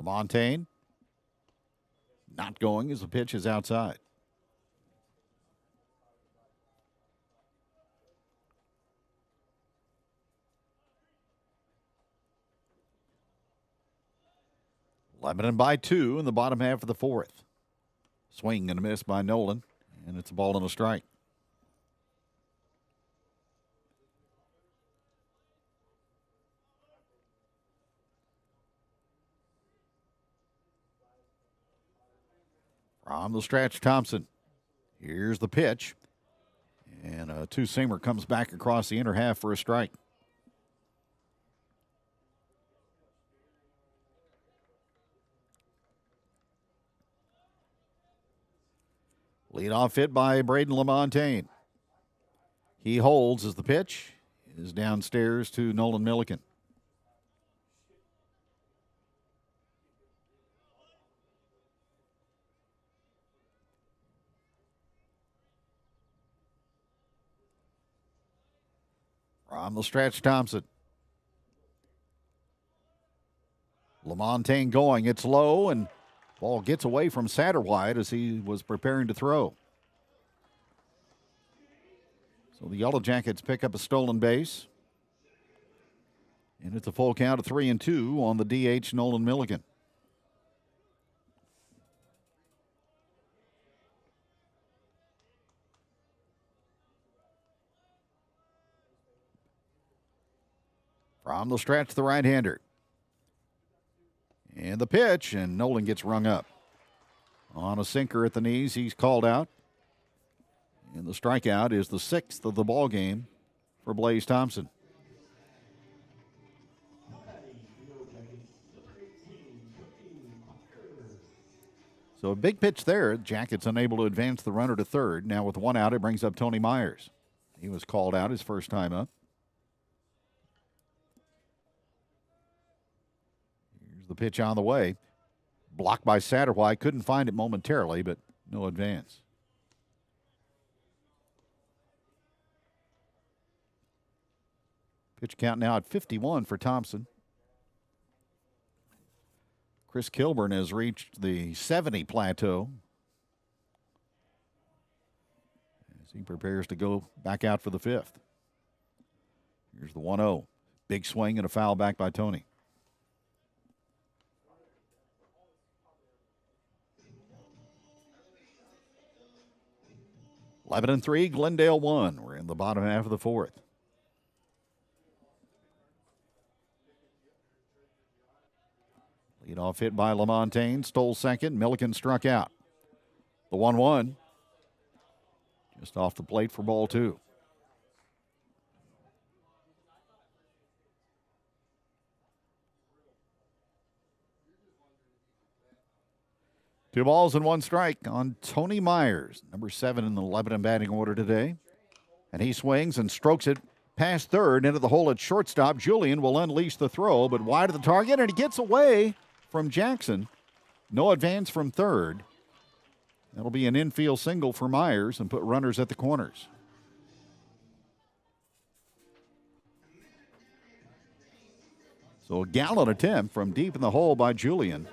LaMontagne not going as the pitch is outside. Lebanon by 2 in the bottom half of the fourth. Swing and a miss by Nolan, and it's a ball and a strike. From the stretch, Thompson. Here's the pitch. And a two-seamer comes back across the inner half for a strike. Leadoff hit by Braden LaMontagne. He holds as the pitch is downstairs to Nolan Milliken. From the stretch, Thompson. LaMontagne going. It's low, and ball gets away from Satterwhite as he was preparing to throw. So the Yellowjackets pick up a stolen base. And it's a full count of 3-2 on the DH, Nolan Milliken. From the stretch, the right-hander. And the pitch, and Nolan gets rung up. On a sinker at the knees, he's called out. And the strikeout is the 6th of the ball game for Blaze Thompson. So a big pitch there. Jackets unable to advance the runner to third. Now with one out, it brings up Tony Myers. He was called out his first time up. Here's the pitch on the way. Blocked by Satterwhite. Couldn't find it momentarily, but no advance. Pitch count now at 51 for Thompson. Chris Kilburn has reached the 70 plateau as he prepares to go back out for the 5th. Here's the 1-0. Big swing and a foul back by Tony. Lebanon 3, Glendale 1. We're in the bottom half of the fourth. Leadoff hit by LaMontagne, stole second. Milliken struck out. The 1-1 just off the plate for ball 2. Two balls and one strike on Tony Myers, number 7 in the Lebanon batting order today. And he swings and strokes it past third into the hole at shortstop. Julian will unleash the throw, but wide of the target, and he gets away from Jackson. No advance from third. That'll be an infield single for Myers and put runners at the corners. So a gallant attempt from deep in the hole by Julian.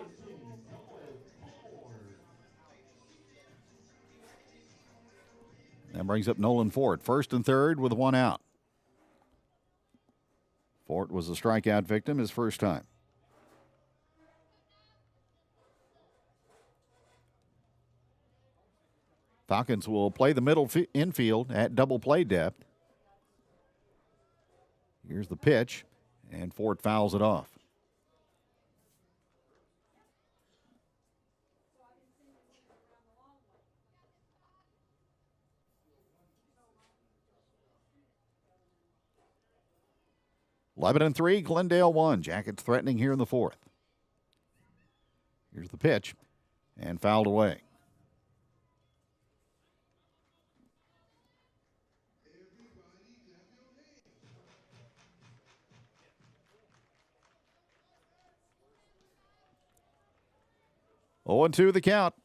That brings up Nolan Fort, first and third with one out. Fort was a strikeout victim his first time. Falcons will play the middle infield at double play depth. Here's the pitch, and Fort fouls it off. Lebanon 3, Glendale 1. Jackets threatening here in the fourth. Here's the pitch, and fouled away. Oh, 0-2 the count.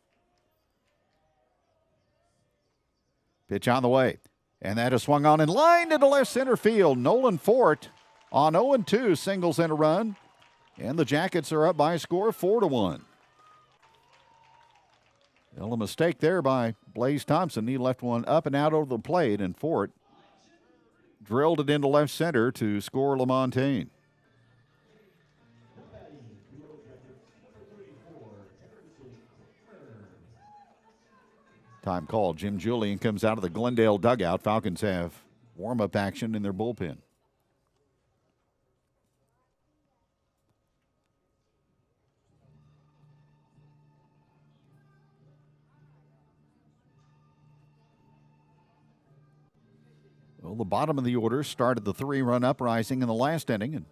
Pitch on the way. And that is swung on and lined into left center field. Nolan Fort on 0-2 singles in a run. And the Jackets are up by a score of 4-1. Well, a mistake there by Blaze Thompson. He left one up and out over the plate, and Fort drilled it into left center to score LaMontagne. Time called. Jim Julian comes out of the Glendale dugout. Falcons have warm-up action in their bullpen. Well, the bottom of the order started the 3-run uprising in the last inning, and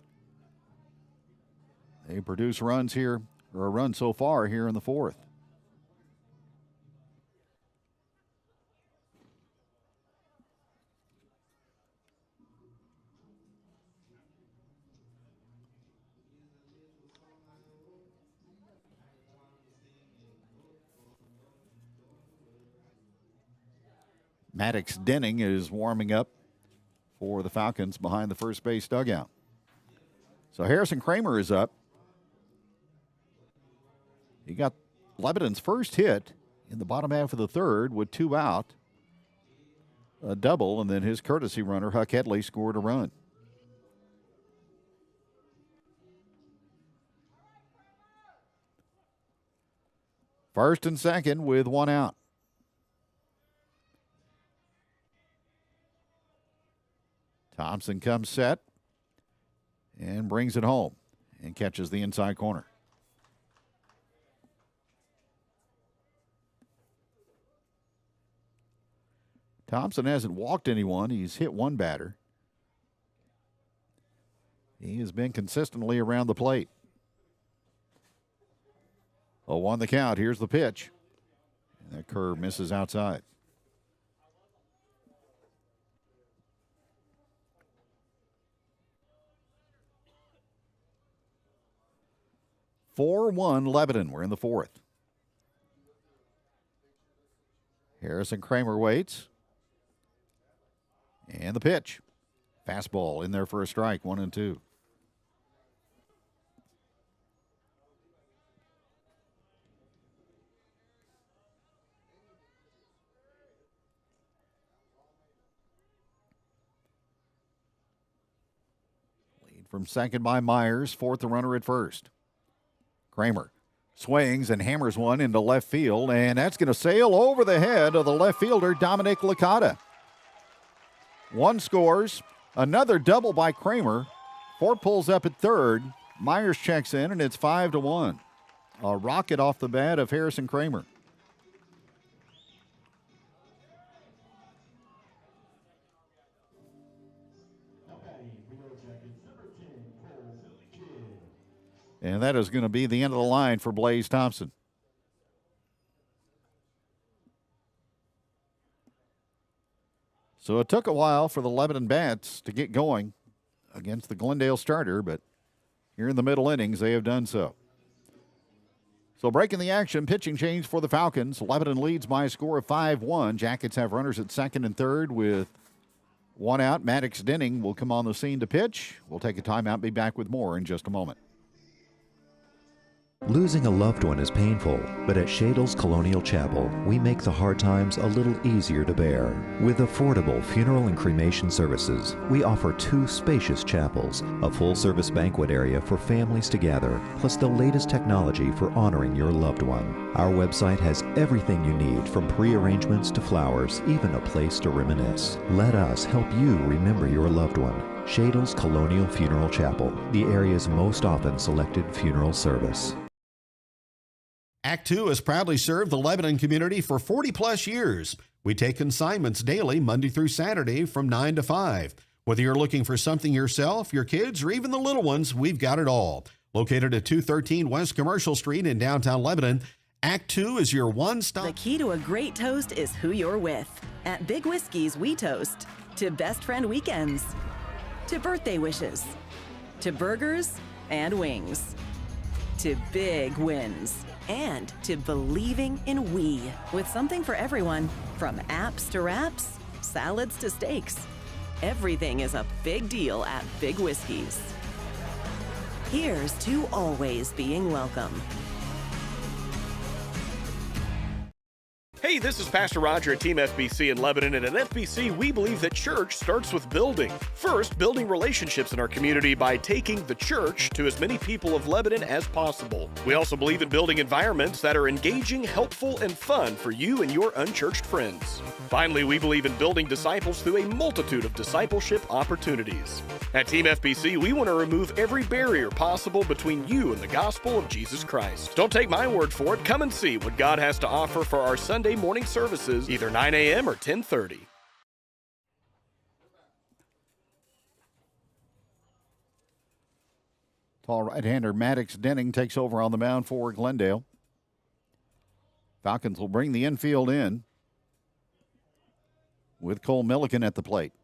they produce runs here, or a run so far here in the fourth. Maddox Denning is warming up for the Falcons behind the first base dugout. So Harrison Kramer is up. He got Lebanon's first hit in the bottom half of the third with 2 out, a double, and then his courtesy runner, Huck Headley, scored a run. First and second with 1 out. Thompson comes set and brings it home and catches the inside corner. Thompson hasn't walked anyone. He's hit 1 batter. He has been consistently around the plate. 0-1 the count. Here's the pitch. And that curve misses outside. (4-1) Lebanon. We're in the fourth. Harrison Kramer waits. And the pitch. Fastball in there for a strike, 1-2. Lead from second by Myers, fourth the runner at first. Kramer swings and hammers one into left field, and that's going to sail over the head of the left fielder, Dominic Licata. 1 scores, another double by Kramer. Fort pulls up at third. Myers checks in, and it's 5-1. A rocket off the bat of Harrison Kramer. And that is going to be the end of the line for Blaze Thompson. So it took a while for the Lebanon Bats to get going against the Glendale starter, but here in the middle innings, they have done so. So breaking the action, pitching change for the Falcons. Lebanon leads by a score of 5-1. Jackets have runners at second and third with 1 out. Maddox Denning will come on the scene to pitch. We'll take a timeout and be back with more in just a moment. Losing a loved one is painful, but at Shadle's Colonial Chapel, we make the hard times a little easier to bear. With affordable funeral and cremation services, we offer 2 spacious chapels, a full-service banquet area for families to gather, plus the latest technology for honoring your loved one. Our website has everything you need, from pre-arrangements to flowers, even a place to reminisce. Let us help you remember your loved one. Shadle's Colonial Funeral Chapel, the area's most often selected funeral service. Act 2 has proudly served the Lebanon community for 40-plus years. We take consignments daily, Monday through Saturday, from 9 to 5. Whether you're looking for something yourself, your kids, or even the little ones, we've got it all. Located at 213 West Commercial Street in downtown Lebanon, Act 2 is your one-stop. The key to a great toast is who you're with. At Big Whiskey's, we toast to best friend weekends, to birthday wishes, to burgers and wings, to big wins, and to believing in we, with something for everyone, from apps to wraps, salads to steaks. Everything is a big deal at Big Whiskey's. Here's to always being welcome. Hey, this is Pastor Roger at Team FBC in Lebanon, and at FBC, we believe that church starts with building. First, building relationships in our community by taking the church to as many people of Lebanon as possible. We also believe in building environments that are engaging, helpful, and fun for you and your unchurched friends. Finally, we believe in building disciples through a multitude of discipleship opportunities. At Team FBC, we want to remove every barrier possible between you and the gospel of Jesus Christ. Don't take my word for it. Come and see what God has to offer for our Sunday morning services, either 9 a.m. or 10:30. Tall right-hander Maddox Denning takes over on the mound for Glendale. Falcons will bring the infield in with Cole Milliken at the plate.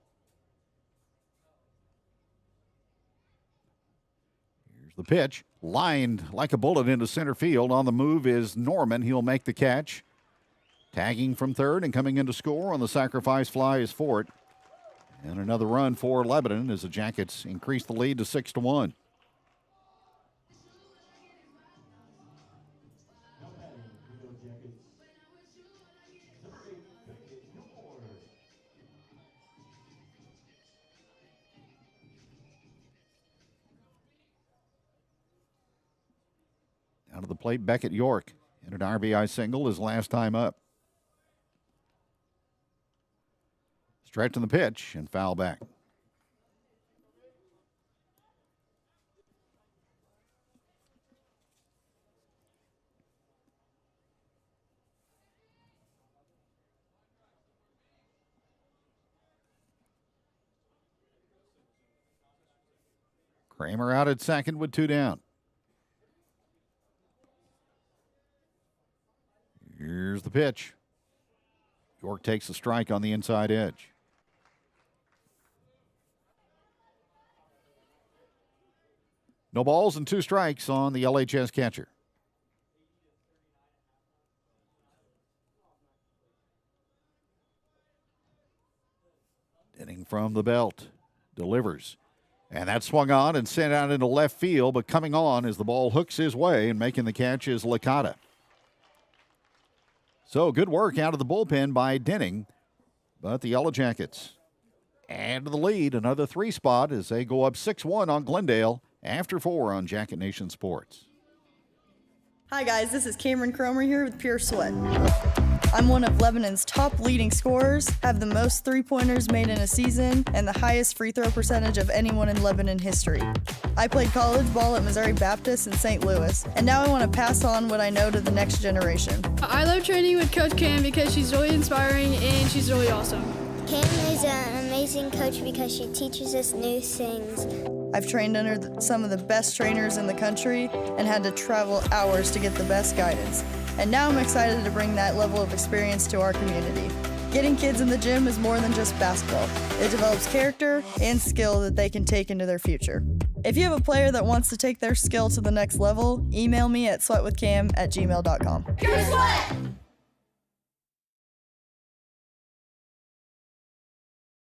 Here's the pitch. Lined like a bullet into center field. On the move is Norman. He'll make the catch. Tagging from third and coming in to score on the sacrifice fly is Fort. And another run for Lebanon as the Jackets increase the lead to 6-1. Out of the plate, Beckett York. And an RBI single his last time up. Stretch in the pitch and foul back. Kramer out at second with 2 down. Here's the pitch. York takes a strike on the inside edge. No balls and 2 strikes on the LHS catcher. Denning from the belt. Delivers. And that swung on and sent out into left field, but coming on as the ball hooks his way and making the catch is Licata. So good work out of the bullpen by Denning, but the Yellowjackets add to the lead, another 3 spot as they go up 6-1 on Glendale after 4 on Jacket Nation Sports. Hi guys, this is Cameron Cromer here with Pure Sweat. I'm one of Lebanon's top leading scorers, have the most three-pointers made in a season, and the highest free throw percentage of anyone in Lebanon history. I played college ball at Missouri Baptist in St. Louis, and now I want to pass on what I know to the next generation. I love training with Coach Cam because she's really inspiring and she's really awesome. Cam is an amazing coach because she teaches us new things. I've trained under some of the best trainers in the country and had to travel hours to get the best guidance. And now I'm excited to bring that level of experience to our community. Getting kids in the gym is more than just basketball. It develops character and skill that they can take into their future. If you have a player that wants to take their skill to the next level, email me at sweatwithcam@gmail.com. Pure Sweat!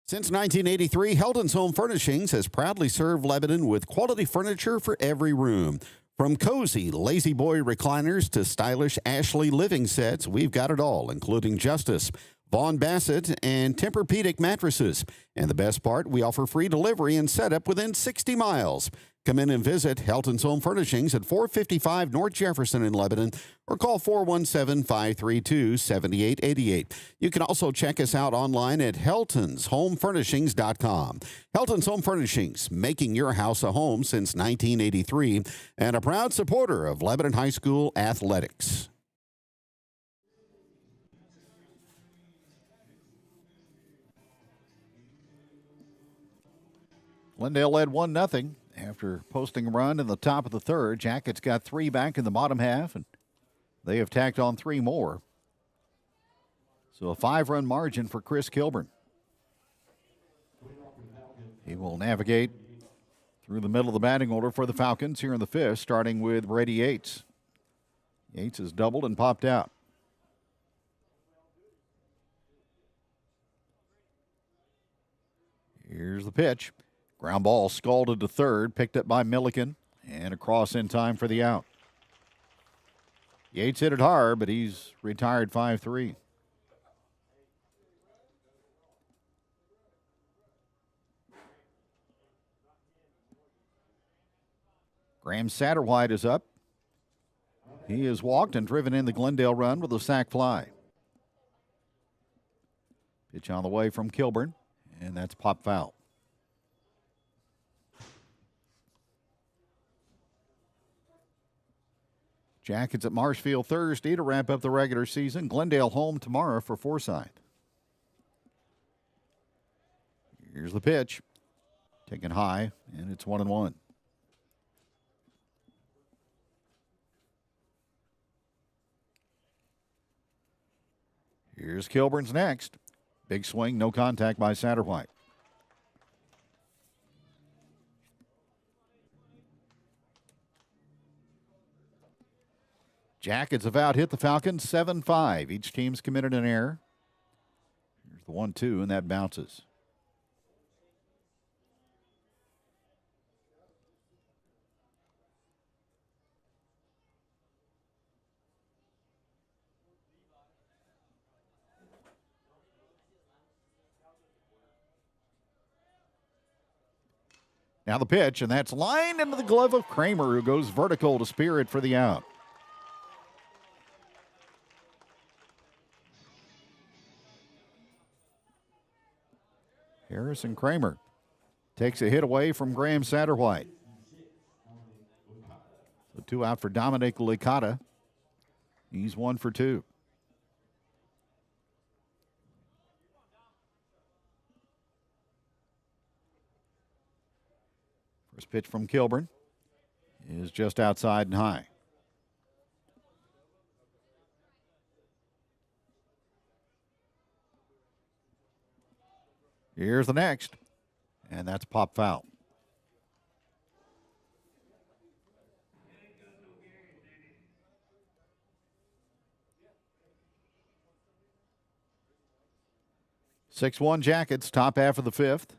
Since 1983, Helton's Home Furnishings has proudly served Lebanon with quality furniture for every room. From cozy Lazy Boy recliners to stylish Ashley living sets, we've got it all, including Justice, Vaughn Bassett, and Tempur-Pedic mattresses. And the best part, we offer free delivery and setup within 60 miles. Come in and visit Helton's Home Furnishings at 455 North Jefferson in Lebanon or call 417-532-7888. You can also check us out online at heltonshomefurnishings.com. Helton's Home Furnishings, making your house a home since 1983 and a proud supporter of Lebanon High School athletics. Glendale led 1-0 after posting a run in the top of the third. Jackets got 3 back in the bottom half, and they have tacked on 3 more. So a 5-run margin for Chris Kilburn. He will navigate through the middle of the batting order for the Falcons here in the 5th, starting with Brady Yates. Yates has doubled and popped out. Here's the pitch. Ground ball scalded to third, picked up by Milliken. And across in time for the out. Yates hit it hard, but he's retired 5-3. Graham Satterwhite is up. He has walked and driven in the Glendale run with a sac fly. Pitch on the way from Kilburn, and that's pop foul. Jackets at Marshfield Thursday to wrap up the regular season. Glendale home tomorrow for Forsyth. Here's the pitch. Taken high, and it's 1-1. Here's Kilburn's next. Big swing, no contact by Satterwhite. Jackets have out hit the Falcons 7-5. Each team's committed an error. Here's the 1-2, and that bounces. Now the pitch, and that's lined into the glove of Kramer, who goes vertical to spear it for the out. Harrison Kramer takes a hit away from Graham Satterwhite. So 2 out for Dominic Licata. He's 1 for 2. First pitch from Kilburn is just outside and high. Here's the next, and that's pop foul. (6-1) Jackets, top half of the fifth.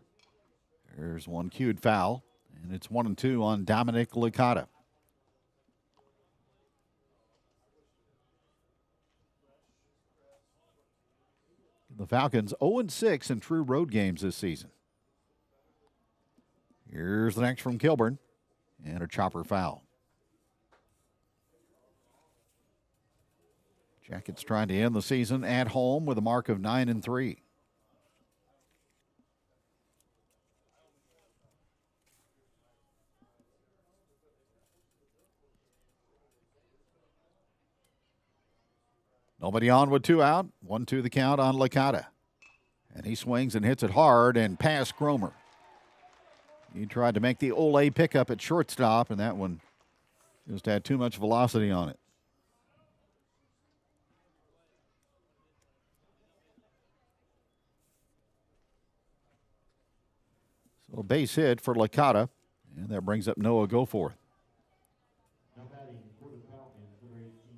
There's one cued foul, and it's 1-2 on Dominic Licata. The Falcons 0-6 in true road games this season. Here's the next from Kilburn, and a chopper foul. Jackets trying to end the season at home with a mark of 9-3. Nobody on with 2 out. 1-2 the count on Licata. And he swings and hits it hard and past Cromer. He tried to make the Ole pickup at shortstop, and that one just had too much velocity on it. So a base hit for Licata, and that brings up Noah Goforth.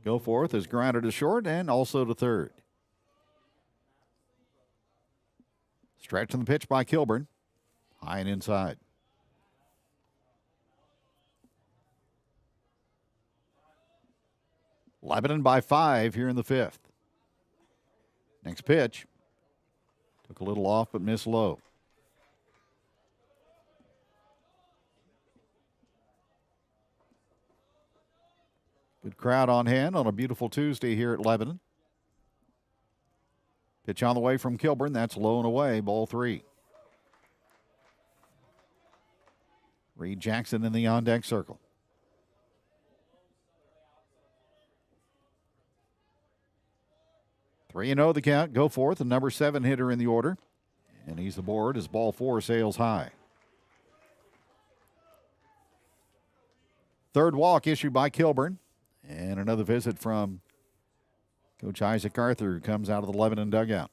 Goforth is grounded to short and also to third. Stretching the pitch by Kilburn. High and inside. Lebanon by 5 here in the fifth. Next pitch. Took a little off but missed low. Good crowd on hand on a beautiful Tuesday here at Lebanon. Pitch on the way from Kilburn. That's low and away. Ball 3. Reed Jackson in the on-deck circle. Three 3-0 the count. Goforth, the number 7 hitter in the order. And he's aboard as ball 4 sails high. Third walk issued by Kilburn. And another visit from Coach Isaac Arthur, who comes out of the Lebanon dugout.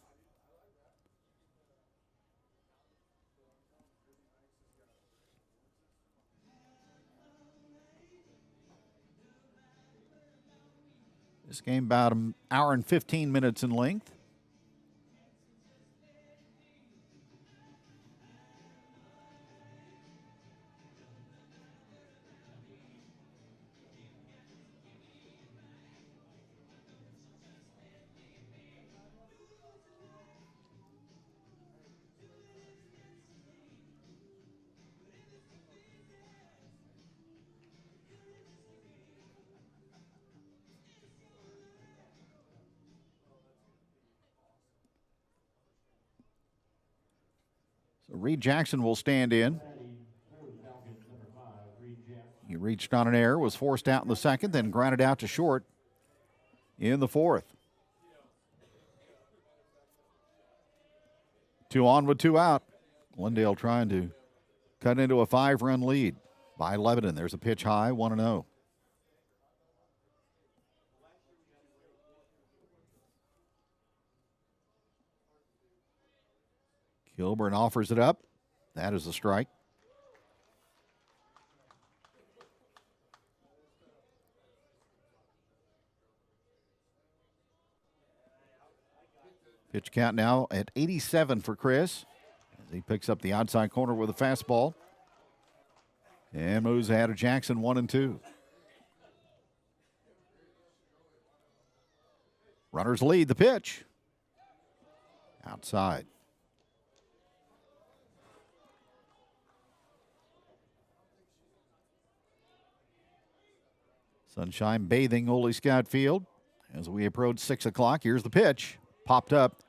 This game about an hour and 15 minutes in length. So Reed Jackson will stand in. He reached on an error, was forced out in the second, then grounded out to short in the fourth. 2 on with 2 out. Glendale trying to cut into a 5-run lead by Lebanon. There's a pitch high, 1-0. Kilburn offers it up. That is a strike. Pitch count now at 87 for Chris. As he picks up the outside corner with a fastball. And moves ahead of Jackson 1-2. Runners lead the pitch. Outside. Sunshine bathing Ole Scott Field as we approach 6 o'clock. Here's the pitch. Popped up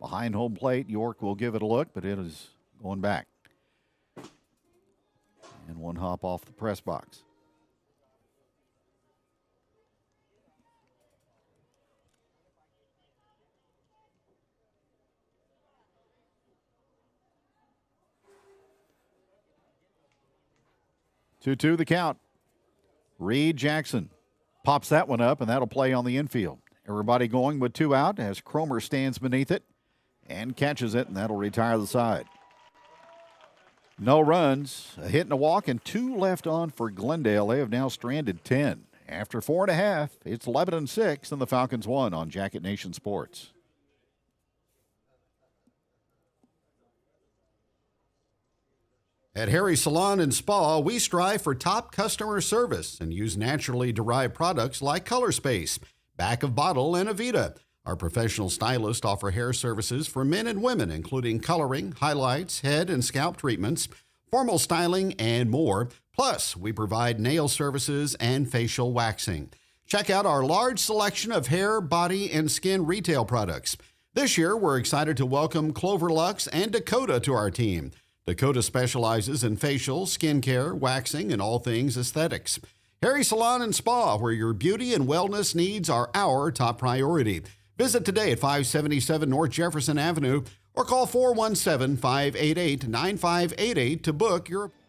behind home plate. York will give it a look, but it is going back. And one hop off the press box. Two the count. Reed Jackson pops that one up, and that'll play on the infield. Everybody going with 2 out as Cromer stands beneath it and catches it, and that'll retire the side. No runs, a hit and a walk, and 2 left on for Glendale. They have now stranded 10. After 4.5, it's Lebanon 6 and the Falcons 1 on Jacket Nation Sports. At Harry's Salon and Spa, we strive for top customer service and use naturally derived products like Color Space, Back of Bottle, and Avita. Our professional stylists offer hair services for men and women, including coloring, highlights, head and scalp treatments, formal styling, and more. Plus, we provide nail services and facial waxing. Check out our large selection of hair, body, and skin retail products. This year, we're excited to welcome Clover Lux and Dakota to our team. Dakota specializes in facial, skincare, waxing, and all things aesthetics. Harry Salon and Spa, where your beauty and wellness needs are our top priority. Visit today at 577 North Jefferson Avenue or call 417-588-9588 to book your appointment.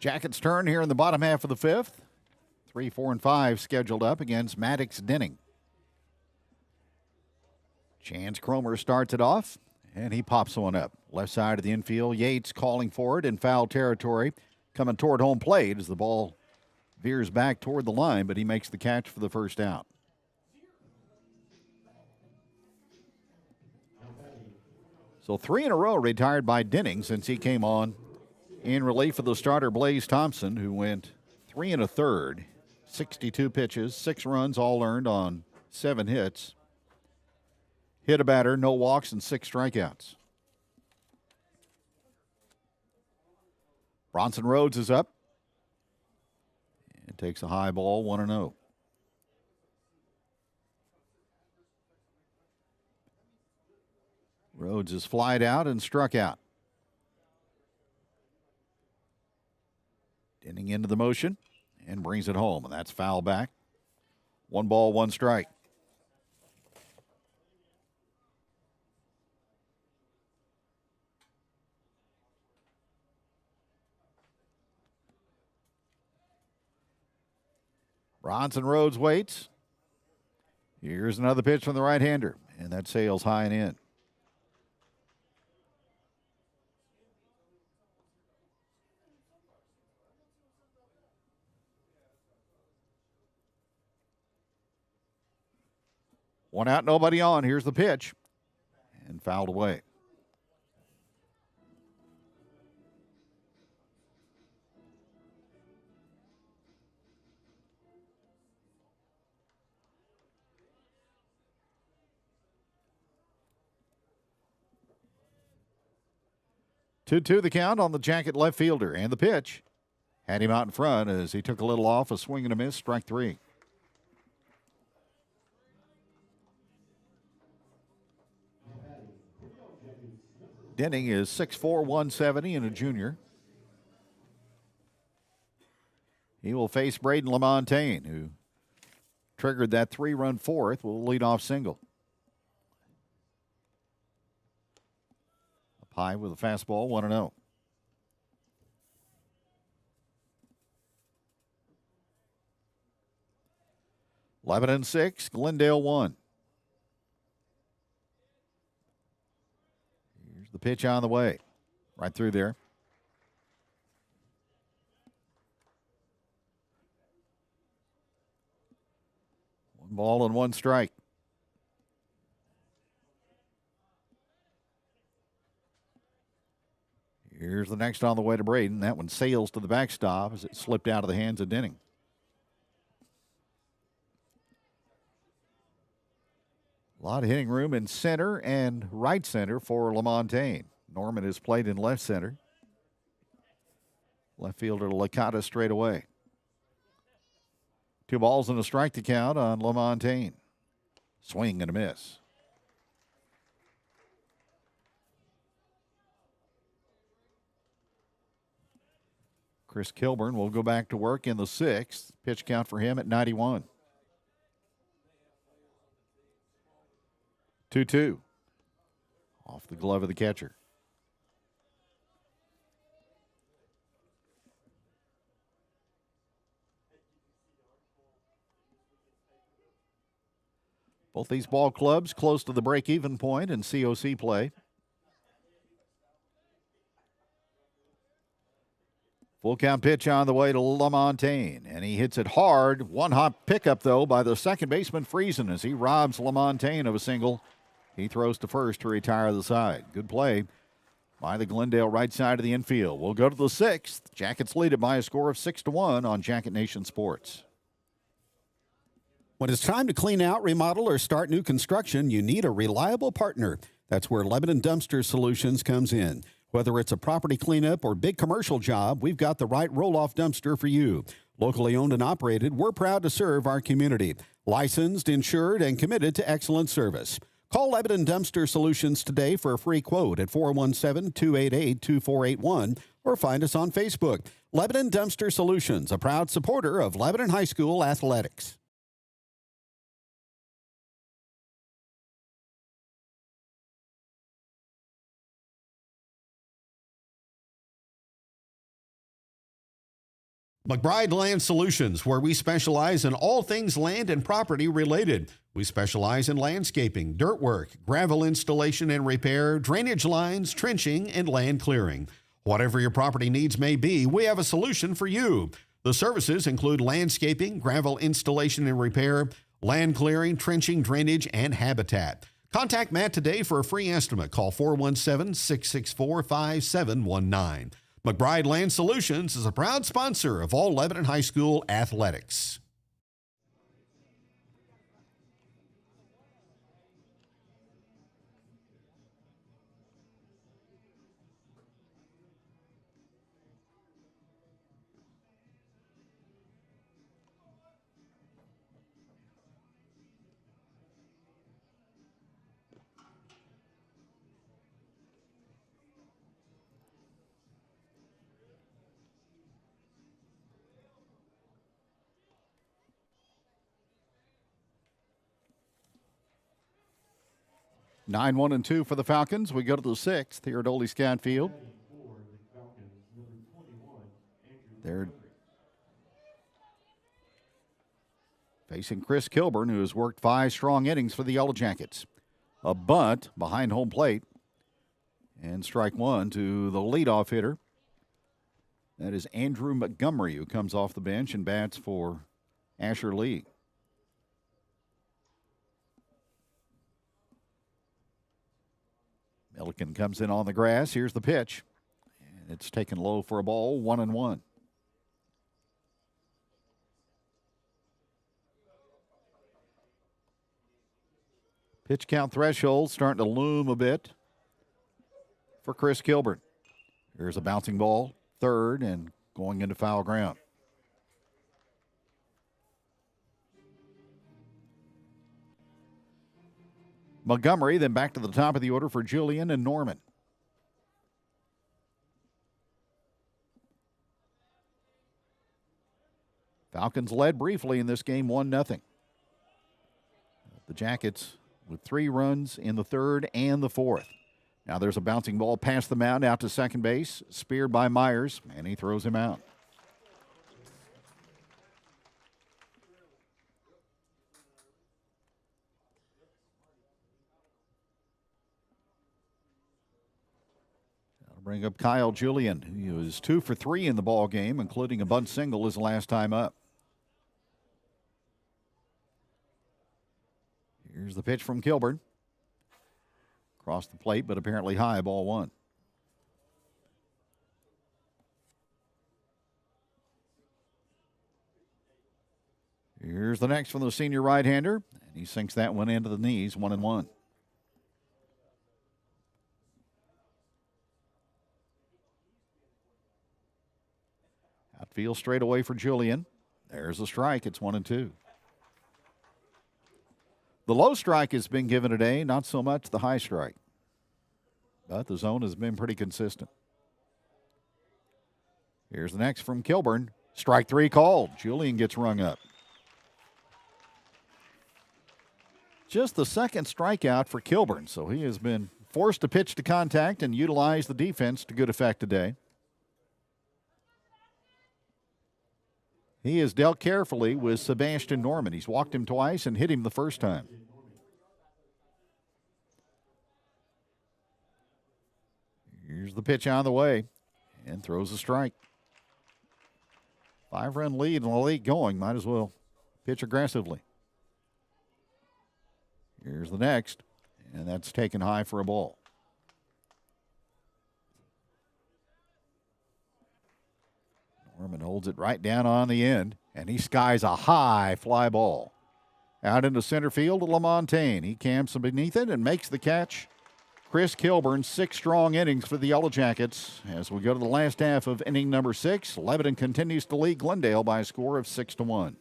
Jackets turn here in the bottom half of the 5th. 3, 4, and 5 scheduled up against Maddox Denning. Chance Cromer starts it off, and he pops one up. Left side of the infield, Yates calling for it in foul territory, coming toward home plate as the ball veers back toward the line, but he makes the catch for the first out. So 3 in a row retired by Denning since he came on in relief of the starter Blaze Thompson, who went 3 1/3, 62 pitches, 6 runs, all earned on 7 hits. Hit a batter, no walks, and 6 strikeouts. Bronson Rhodes is up. And takes a high ball, 1-0. Rhodes is flied out and struck out. Denning into the motion and brings it home, and that's foul back. 1 ball, 1 strike. Bronson Rhodes waits. Here's another pitch from the right-hander, and that sails high and in. One out, nobody on. Here's the pitch. And fouled away. Two the count on the Jacket left fielder. And the pitch. Had him out in front as he took a little off, a swing and a miss, strike three. Denning is 6'4", 170 and a junior. He will face Braden LaMontagne, who triggered that 3-run fourth with a leadoff single. Up high with a fastball, 1-0. Lebanon 6, Glendale 1. Here's the pitch on the way. Right through there. One ball and one strike. Here's the next on the way to Braden. That one sails to the backstop as it slipped out of the hands of Denning. A lot of hitting room in center and right center for LaMontagne. Norman has played in left center. Left fielder Licata straight away. 2 balls and a strike to count on LaMontagne. Swing and a miss. Chris Kilburn will go back to work in the 6th. Pitch count for him at 91. 2-2. Off the glove of the catcher. Both these ball clubs close to the break-even point in COC play. Full count pitch on the way to LaMontagne, and he hits it hard. One-hop pickup, though, by the second baseman Friesen as he robs LaMontagne of a single. He throws to first to retire the side. Good play by the Glendale right side of the infield. We'll go to the 6th. Jackets lead it by a score of 6-1 on Jacket Nation Sports. When it's time to clean out, remodel, or start new construction, you need a reliable partner. That's where Lebanon Dumpster Solutions comes in. Whether it's a property cleanup or big commercial job, we've got the right roll-off dumpster for you. Locally owned and operated, we're proud to serve our community. Licensed, insured, and committed to excellent service. Call Lebanon Dumpster Solutions today for a free quote at 417-288-2481 or find us on Facebook. Lebanon Dumpster Solutions, a proud supporter of Lebanon High School athletics. McBride Land Solutions, where we specialize in all things land and property related. We specialize in landscaping, dirt work, gravel installation and repair, drainage lines, trenching, and land clearing. Whatever your property needs may be, we have a solution for you. The services include landscaping, gravel installation and repair, land clearing, trenching, drainage, and habitat. Contact Matt today for a free estimate. Call 417-664-5719. McBride Land Solutions is a proud sponsor of all Lebanon High School athletics. Nine, 1-2 for the Falcons. We go to the 6th here at Ole Scott Field. They're facing Chris Kilburn, who has worked 5 strong innings for the Yellowjackets. A bunt behind home plate. And strike one to the leadoff hitter. That is Andrew Montgomery, who comes off the bench and bats for Asher Lee. Milliken comes in on the grass. Here's the pitch. And it's taken low for a ball, 1-1. Pitch count threshold starting to loom a bit for Chris Kilburn. Here's a bouncing ball, third, and going into foul ground. Montgomery then back to the top of the order for Julian and Norman. Falcons led briefly in this game 1-0. The Jackets with 3 runs in the third and the fourth. Now there's a bouncing ball past the mound out to second base, speared by Myers, and he throws him out. That'll bring up Kyle Julian. He was 2 for 3 in the ball game, including a bunt single his last time up. Here's the pitch from Kilburn. Across the plate, but apparently high, ball 1. Here's the next from the senior right-hander, and he sinks that one into the knees, 1-1. Outfield straight away for Julian. There's a strike. It's 1-2. The low strike has been given today, not so much the high strike. But the zone has been pretty consistent. Here's the next from Kilburn. Strike 3 called. Julian gets rung up. Just the second strikeout for Kilburn, so he has been forced to pitch to contact and utilize the defense to good effect today. He has dealt carefully with Sebastian Norman. He's walked him twice and hit him the first time. Here's the pitch on the way and throws a strike. 5-run lead and a late going. Might as well pitch aggressively. Here's the next, and that's taken high for a ball. Norman holds it right down on the end, and he skies a high fly ball. Out into center field to LaMontagne. He camps beneath it and makes the catch. Chris Kilburn, 6 strong innings for the Yellowjackets. As we go to the last half of inning number 6, Lebanon continues to lead Glendale by a score of 6-1.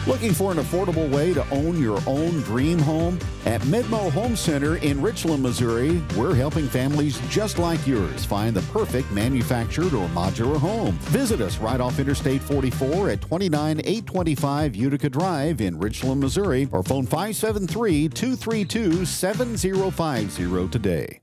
Looking for an affordable way to own your own dream home? At Midmo Home Center in Richland, Missouri, we're helping families just like yours find the perfect manufactured or modular home. Visit us right off Interstate 44 at 29825 Utica Drive in Richland, Missouri, or phone 573-232-7050 today.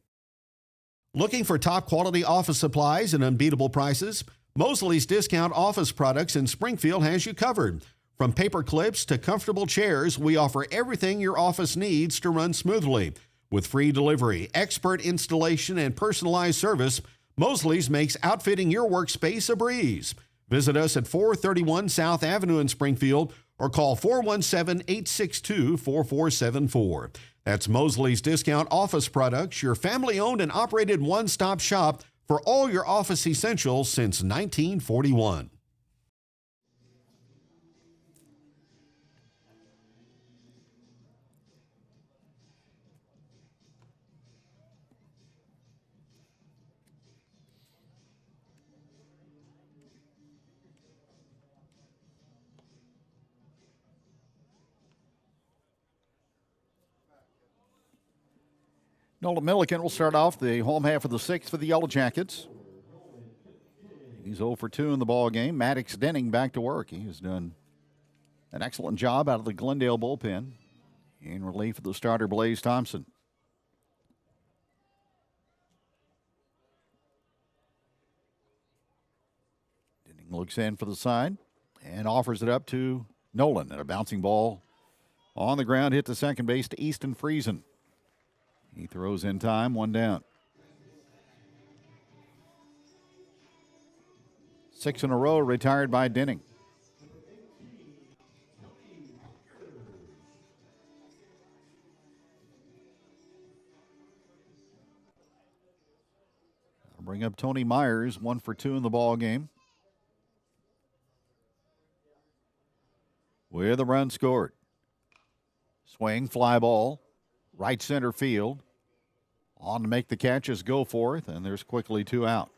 Looking for top quality office supplies and unbeatable prices? Mosley's Discount Office Products in Springfield has you covered. From paper clips to comfortable chairs, we offer everything your office needs to run smoothly. With free delivery, expert installation, and personalized service, Mosley's makes outfitting your workspace a breeze. Visit us at 431 South Avenue in Springfield or call 417-862-4474. That's Mosley's Discount Office Products, your family-owned and operated one-stop shop for all your office essentials since 1941. Nolan Milliken will start off the home half of the 6th for the Yellowjackets. He's 0 for 2 in the ball game. Maddox Denning back to work. He has done an excellent job out of the Glendale bullpen in relief of the starter Blaze Thompson. Denning looks in for the side and offers it up to Nolan, and a bouncing ball on the ground hit to second base to Easton Friesen. He throws in time, 1 down. 6 in a row retired by Denning. up Tony Myers, 1 for 2 in the ball game. With a run scored. Swing, fly ball, right center field. On to make the catch is Goforth, and there's quickly 2 out.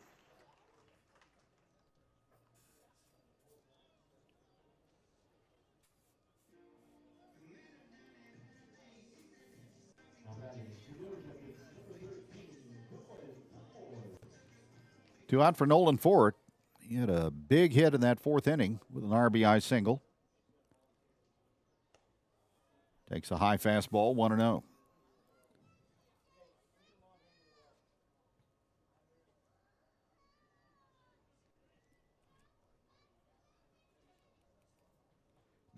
Two out for Nolan Ford. He had a big hit in that 4th inning with an RBI single. Takes a high fastball, 1-0.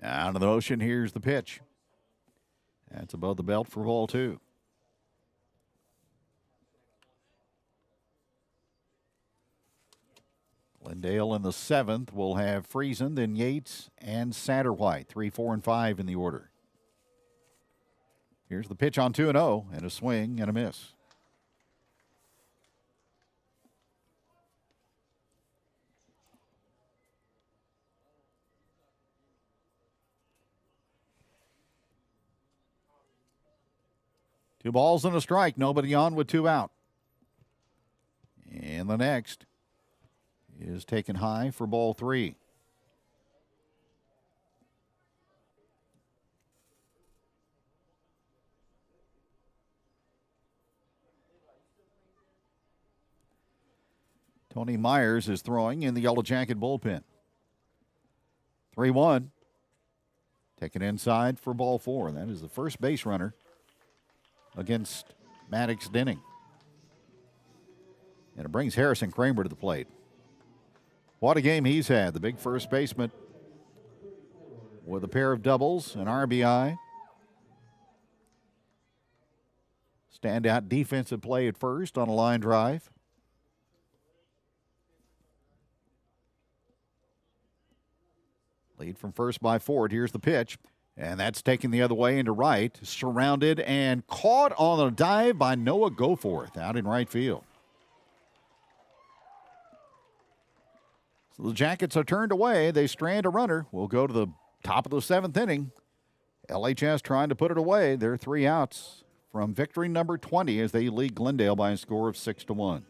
Down to the motion, here's the pitch. That's above the belt for ball 2. Glendale in the 7th will have Friesen, then Yates, and Satterwhite. 3, 4, and 5 in the order. Here's the pitch on 2-0, and a swing and a miss. Two balls and a strike. Nobody on with 2 out. And the next is taken high for ball 3. Tony Myers is throwing in the Yellowjacket bullpen. 3-1. Taken inside for ball 4. That is the first base runner against Maddox Denning. And it brings Harrison Kramer to the plate. What a game he's had. The big first baseman with a pair of doubles, an RBI. Standout defensive play at first on a line drive. Lead from first by Ford. Here's the pitch. And that's taken the other way into right. Surrounded and caught on a dive by Noah Goforth out in right field. So the Jackets are turned away. They strand a runner. We'll go to the top of the 7th inning. LHS trying to put it away. They're 3 outs from victory number 20 as they lead Glendale by a score of 6-1.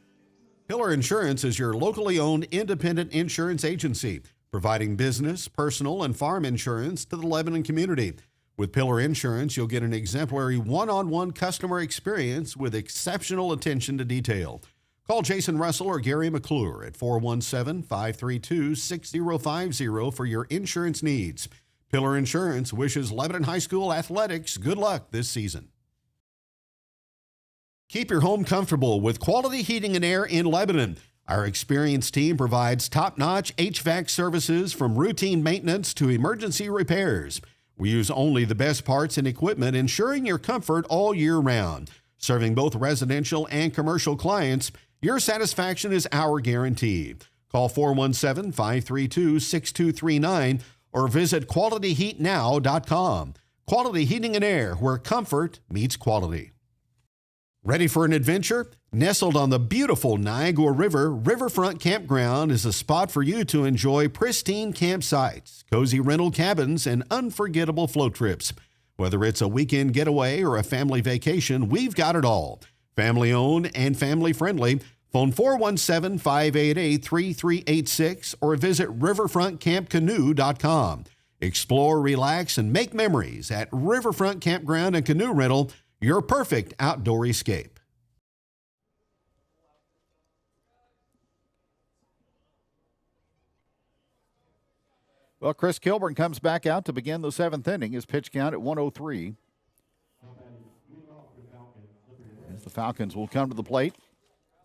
Pillar Insurance is your locally owned independent insurance agency, providing business, personal, and farm insurance to the Lebanon community. With Pillar Insurance, you'll get an exemplary one-on-one customer experience with exceptional attention to detail. Call Jason Russell or Gary McClure at 417-532-6050 for your insurance needs. Pillar Insurance wishes Lebanon High School athletics good luck this season. Keep your home comfortable with quality heating and air in Lebanon. Our experienced team provides top-notch HVAC services from routine maintenance to emergency repairs. We use only the best parts and equipment, ensuring your comfort all year round. Serving both residential and commercial clients, your satisfaction is our guarantee. Call 417-532-6239 or visit qualityheatnow.com. Quality Heating and Air, where comfort meets quality. Ready for an adventure? Nestled on the beautiful Niagara River, Riverfront Campground is a spot for you to enjoy pristine campsites, cozy rental cabins, and unforgettable float trips. Whether it's a weekend getaway or a family vacation, we've got it all. Family owned and family friendly. Phone 417-588-3386 or visit riverfrontcampcanoe.com. Explore, relax, and make memories at Riverfront Campground and Canoe Rental, your perfect outdoor escape. Well, Chris Kilburn comes back out to begin the 7th inning. His pitch count at 103. As the Falcons will come to the plate.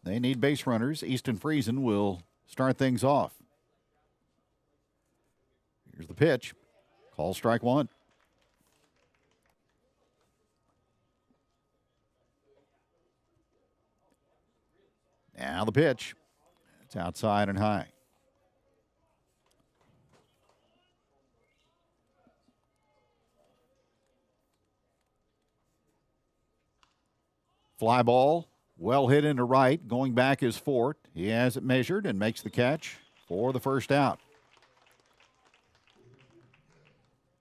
They need base runners. Easton Friesen will start things off. Here's the pitch. Call strike 1. Now the pitch. It's outside and high. Fly ball Well hit into right. Going back is Fort. He has it measured and makes the catch for the first out.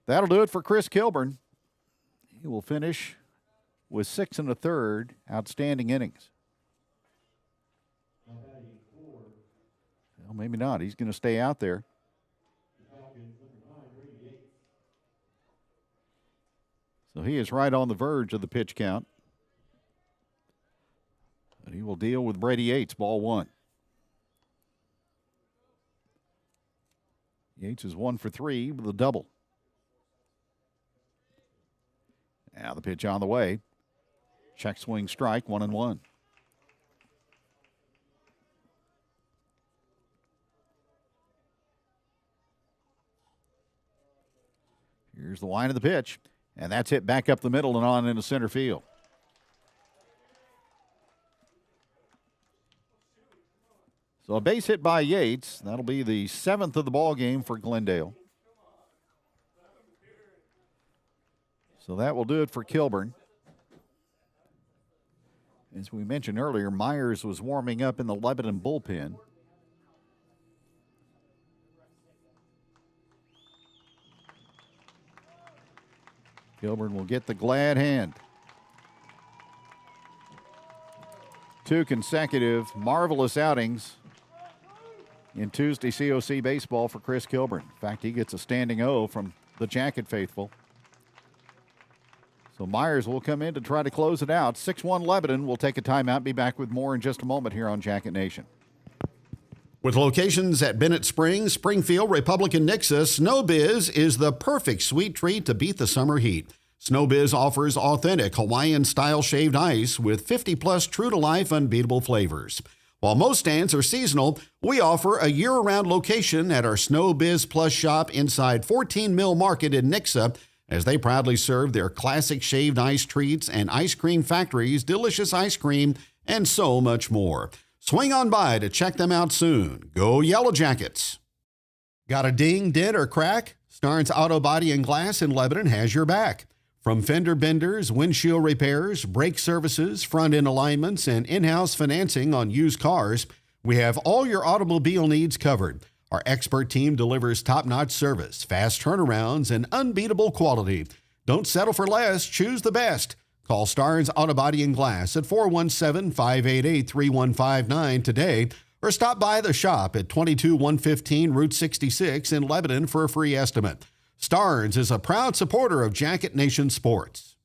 That'll do it for Chris Kilburn. He will finish with 6 1/3 outstanding innings. Well, maybe not. He's going to stay out there. So he is right on the verge of the pitch count. And he will deal with Brady Yates, ball 1. Yates is 1 for 3 with a double. Now the pitch on the way. Check swing strike, 1-1. Here's the line of the pitch, and that's hit back up the middle and on into center field. So a base hit by Yates. That'll be the 7th of the ball game for Glendale. So that will do it for Kilburn. As we mentioned earlier, Myers was warming up in the Lebanon bullpen. Kilburn will get the glad hand. 2 consecutive marvelous outings in Tuesday COC baseball for Chris Kilburn. In fact, he gets a standing O from the Jacket faithful. So Myers will come in to try to close it out. 6-1 Lebanon. We'll take a timeout. Be back with more in just a moment here on Jacket Nation. With locations at Bennett Springs, Springfield, Republic, and Nixa, SnowBiz is the perfect sweet treat to beat the summer heat. SnowBiz offers authentic Hawaiian-style shaved ice with 50-plus true-to-life unbeatable flavors. While most stands are seasonal, we offer a year-round location at our SnowBiz Plus shop inside 14 Mill Market in Nixa, as they proudly serve their classic shaved ice treats and ice cream factories, delicious ice cream, and so much more. Swing on by to check them out soon. Go Yellowjackets! Got a ding, dent, or crack? Starnes Auto Body and Glass in Lebanon has your back. From fender benders, windshield repairs, brake services, front-end alignments, and in-house financing on used cars, we have all your automobile needs covered. Our expert team delivers top-notch service, fast turnarounds, and unbeatable quality. Don't settle for less. Choose the best. Call Starnes Auto Body and Glass at 417-588-3159 today, or stop by the shop at 22115 Route 66 in Lebanon for a free estimate. Starnes is a proud supporter of Jacket Nation Sports.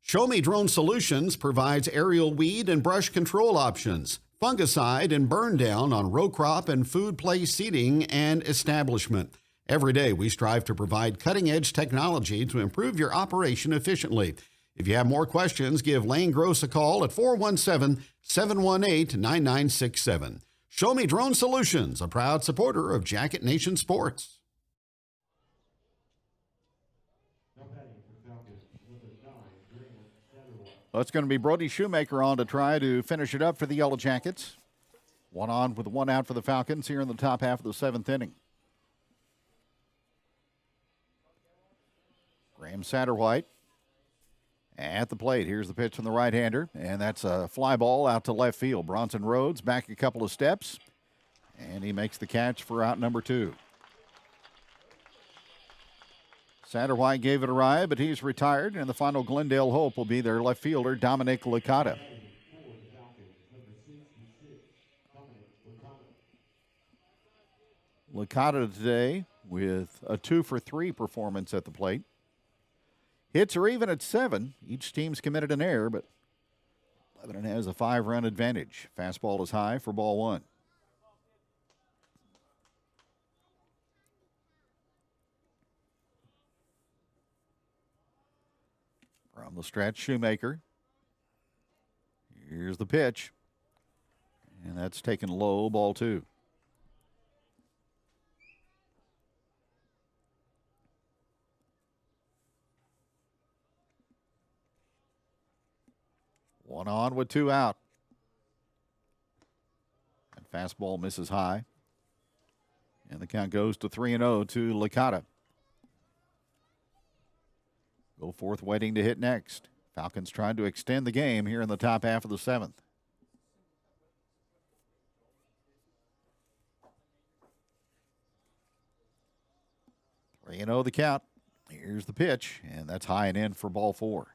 Show Me Drone Solutions provides aerial weed and brush control options, fungicide and burn down on row crop and food place seeding and establishment. Every day we strive to provide cutting-edge technology to improve your operation efficiently. If you have more questions, give Lane Gross a call at 417-718-9967. Show Me Drone Solutions, a proud supporter of Jacket Nation Sports. Well, it's going to be Brody Shoemaker on to try to finish it up for the Yellow Jackets. 1 on with 1 out for the Falcons here in the top half of the 7th inning. Graham Satterwhite at the plate. Here's the pitch from the right-hander, and that's a fly ball out to left field. Bronson Rhodes back a couple of steps, and he makes the catch for out number 2. Satterwhite gave it a ride, but he's retired, and the final Glendale hope will be their left fielder, Dominic Licata. Licata today with a 2 for 3 performance at the plate. Hits are even at 7. Each team's committed an error, but Lebanon has a 5-run advantage. Fastball is high for ball 1. From the stretch, Shoemaker. Here's the pitch. And that's taken low, ball 2. One on with 2 out. And fastball misses high. And the count goes to 3-0 to Licata. Goforth waiting to hit next. Falcons trying to extend the game here in the top half of the 7th. 3-0 the count. Here's the pitch, and that's high and in for ball 4.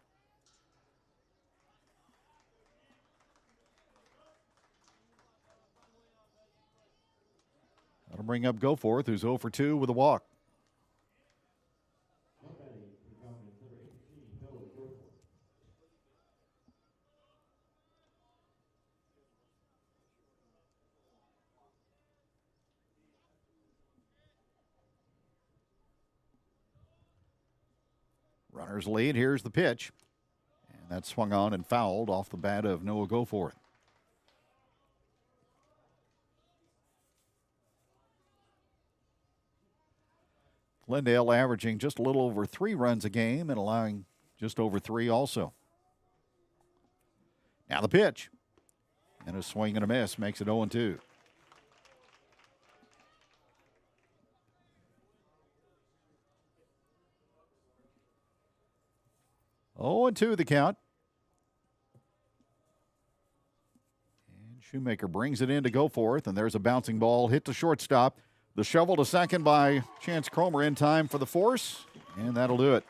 That'll bring up Goforth, who's 0 for 2 with a walk. Runners lead. Here's the pitch. And that's swung on and fouled off the bat of Noah Goforth. Glendale averaging just a little over 3 runs a game and allowing just over 3 also. Now the pitch. And a swing and a miss makes it 0-2. Oh, and 2 the count. And Shoemaker brings it in to Goforth, and there's a bouncing ball hit to shortstop. The shovel to second by Chance Cromer in time for the force, and that'll do it.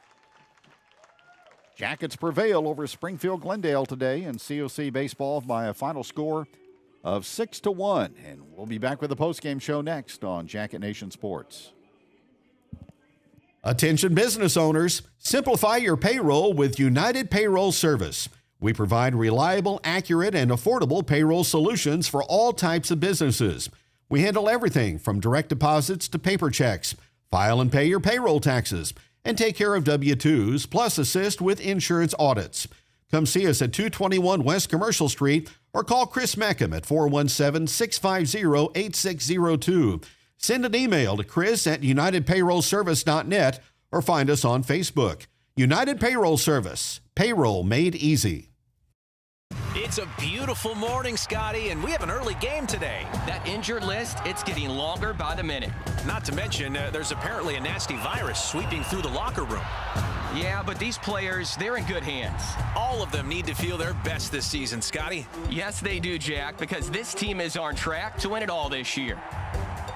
Jackets prevail over Springfield Glendale today in COC baseball by a final score of 6-1. And we'll be back with the postgame show next on Jacket Nation Sports. Attention business owners, simplify your payroll with United Payroll Service. We provide reliable, accurate, and affordable payroll solutions for all types of businesses. We handle everything from direct deposits to paper checks, file and pay your payroll taxes, and take care of W-2s, plus assist with insurance audits. Come see us at 221 West Commercial Street or call Chris Meckham at 417-650-8602. Send an email to chris@unitedpayrollservice.net or find us on Facebook. United Payroll Service. Payroll made easy. It's a beautiful morning, Scotty, and we have an early game today. That injured list, it's getting longer by the minute. Not to mention, there's apparently a nasty virus sweeping through the locker room. Yeah, but these players, they're in good hands. All of them need to feel their best this season, Scotty. Yes, they do, Jack, because this team is on track to win it all this year.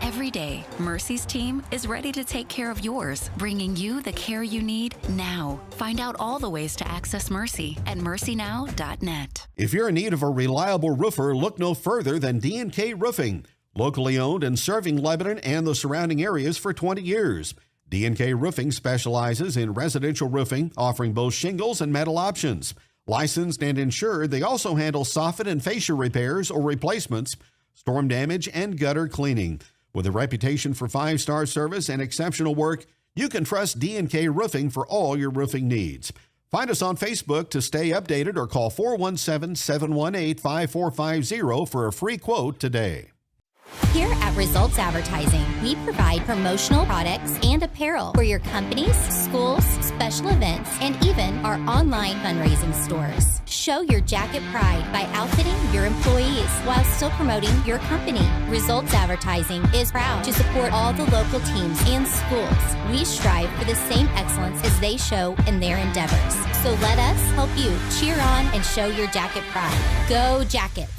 Every day, Mercy's team is ready to take care of yours, bringing you the care you need now. Find out all the ways to access Mercy at mercynow.net. If you're in need of a reliable roofer, look no further than D&K Roofing. Locally owned and serving Lebanon and the surrounding areas for 20 years. D&K Roofing specializes in residential roofing, offering both shingles and metal options. Licensed and insured, they also handle soffit and fascia repairs or replacements, storm damage, and gutter cleaning. With a reputation for 5-star service and exceptional work, you can trust D&K Roofing for all your roofing needs. Find us on Facebook to stay updated or call 417-718-5450 for a free quote today. Here at Results Advertising, we provide promotional products and apparel for your companies, schools, special events, and even our online fundraising stores. Show your jacket pride by outfitting your employees while still promoting your company. Results Advertising is proud to support all the local teams and schools. We strive for the same excellence as they show in their endeavors. So let us help you cheer on and show your jacket pride. Go Jackets!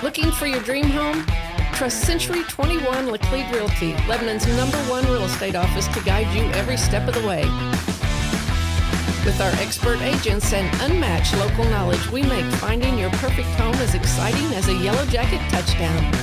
Looking for your dream home? Trust Century 21 Laclede Realty, Lebanon's #1 real estate office, to guide you every step of the way. With our expert agents and unmatched local knowledge, we make finding your perfect home as exciting as a Yellowjacket touchdown.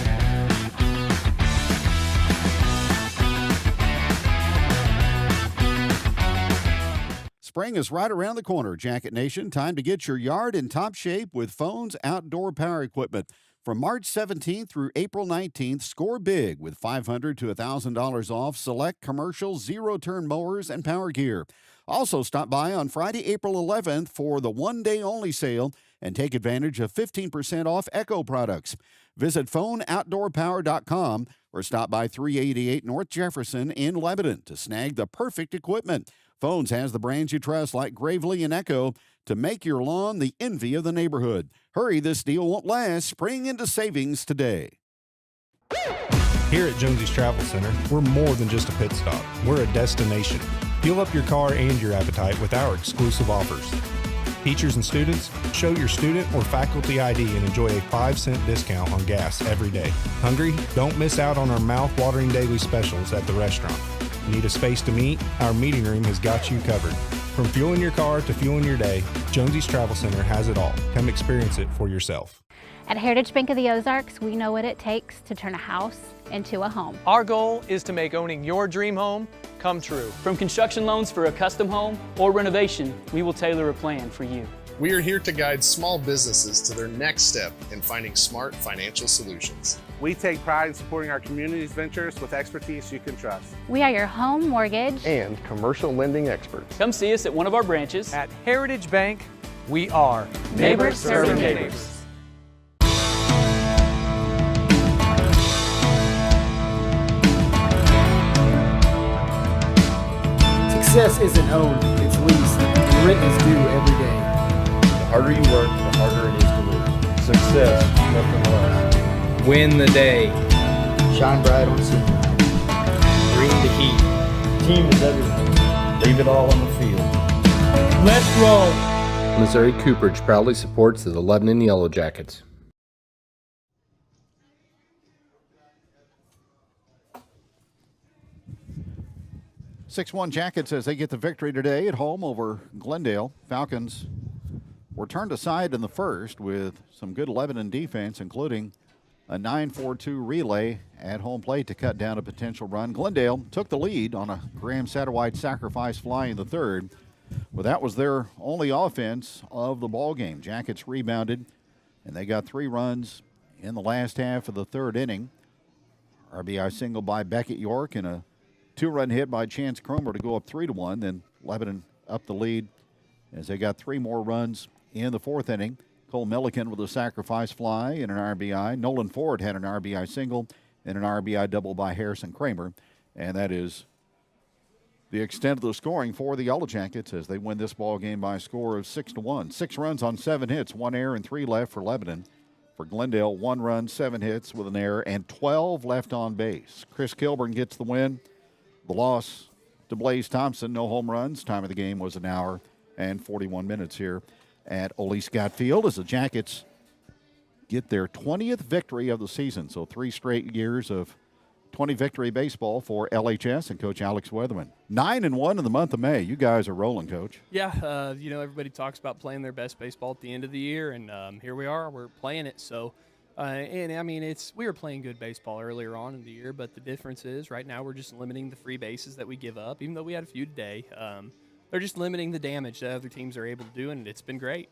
Spring is right around the corner, Jacket Nation. Time to get your yard in top shape with Phone's outdoor power equipment. From March 17th through April 19th, score big with $500 to $1,000 off select commercial zero-turn mowers and power gear. Also, stop by on Friday, April 11th for the one-day-only sale and take advantage of 15% off Echo products. Visit phoneoutdoorpower.com or stop by 388 North Jefferson in Lebanon to snag the perfect equipment. Phones has the brands you trust like Gravely and Echo to make your lawn the envy of the neighborhood. Hurry, this deal won't last. Spring into savings today. Here at Jonesy's Travel Center, we're more than just a pit stop. We're a destination. Fuel up your car and your appetite with our exclusive offers. Teachers and students, show your student or faculty ID and enjoy a 5-cent discount on gas every day. Hungry? Don't miss out on our mouth-watering daily specials at the restaurant. Need a space to meet? Our meeting room has got you covered. From fueling your car to fueling your day, Jonesy's Travel Center has it all. Come experience it for yourself. At Heritage Bank of the Ozarks, we know what it takes to turn a house into a home. Our goal is to make owning your dream home come true. From construction loans for a custom home or renovation, we will tailor a plan for you. We are here to guide small businesses to their next step in finding smart financial solutions. We take pride in supporting our community's ventures with expertise you can trust. We are your home mortgage and commercial lending experts. Come see us at one of our branches. At Heritage Bank, we are neighbors serving neighbors. Success isn't owned, it's leased. And rent is due every day. The harder you work, the harder it is to lose. Success, nothing less. Win the day. Shine bright on senior night. Bring the heat. Team is everything. Leave it all on the field. Let's roll. Missouri Cooperage proudly supports the Lebanon Yellowjackets. 6-1 Jackets as they get the victory today at home over Glendale. Falcons were turned aside in the first with some good Lebanon defense, including a 9-4-2 relay at home plate to cut down a potential run. Glendale took the lead on a Graham Satterwhite sacrifice fly in the third. Well, that was their only offense of the ball game. Jackets rebounded, and they got 3 runs in the last half of the third inning. RBI single by Beckett York and a 2-run hit by Chance Cromer to go up 3-1. Then Lebanon up the lead as they got 3 more runs in the fourth inning. Cole Milliken with a sacrifice fly and an RBI. Nolan Ford had an RBI single and an RBI double by Harrison Kramer. And that is the extent of the scoring for the Yellowjackets as they win this ball game by a score of 6-1. 6 runs on 7 hits, 1 error and 3 left for Lebanon. For Glendale, 1 run, 7 hits with an error, and 12 left on base. Chris Kilburn gets the win. The loss to Blaze Thompson, no home runs. Time of the game was 1 hour and 41 minutes here at Ole Scott Field as the Jackets get their 20th victory of the season. So 3 straight years of 20 victory baseball for LHS and Coach Alex Weatherman. 9-1 in the month of May. You guys are rolling, Coach. Yeah, everybody talks about playing their best baseball at the end of the year, and here we are. We're playing it. So. We were playing good baseball earlier on in the year, but the difference is right now we're just limiting the free bases that we give up, even though we had a few today. They're just limiting the damage that other teams are able to do, and it's been great.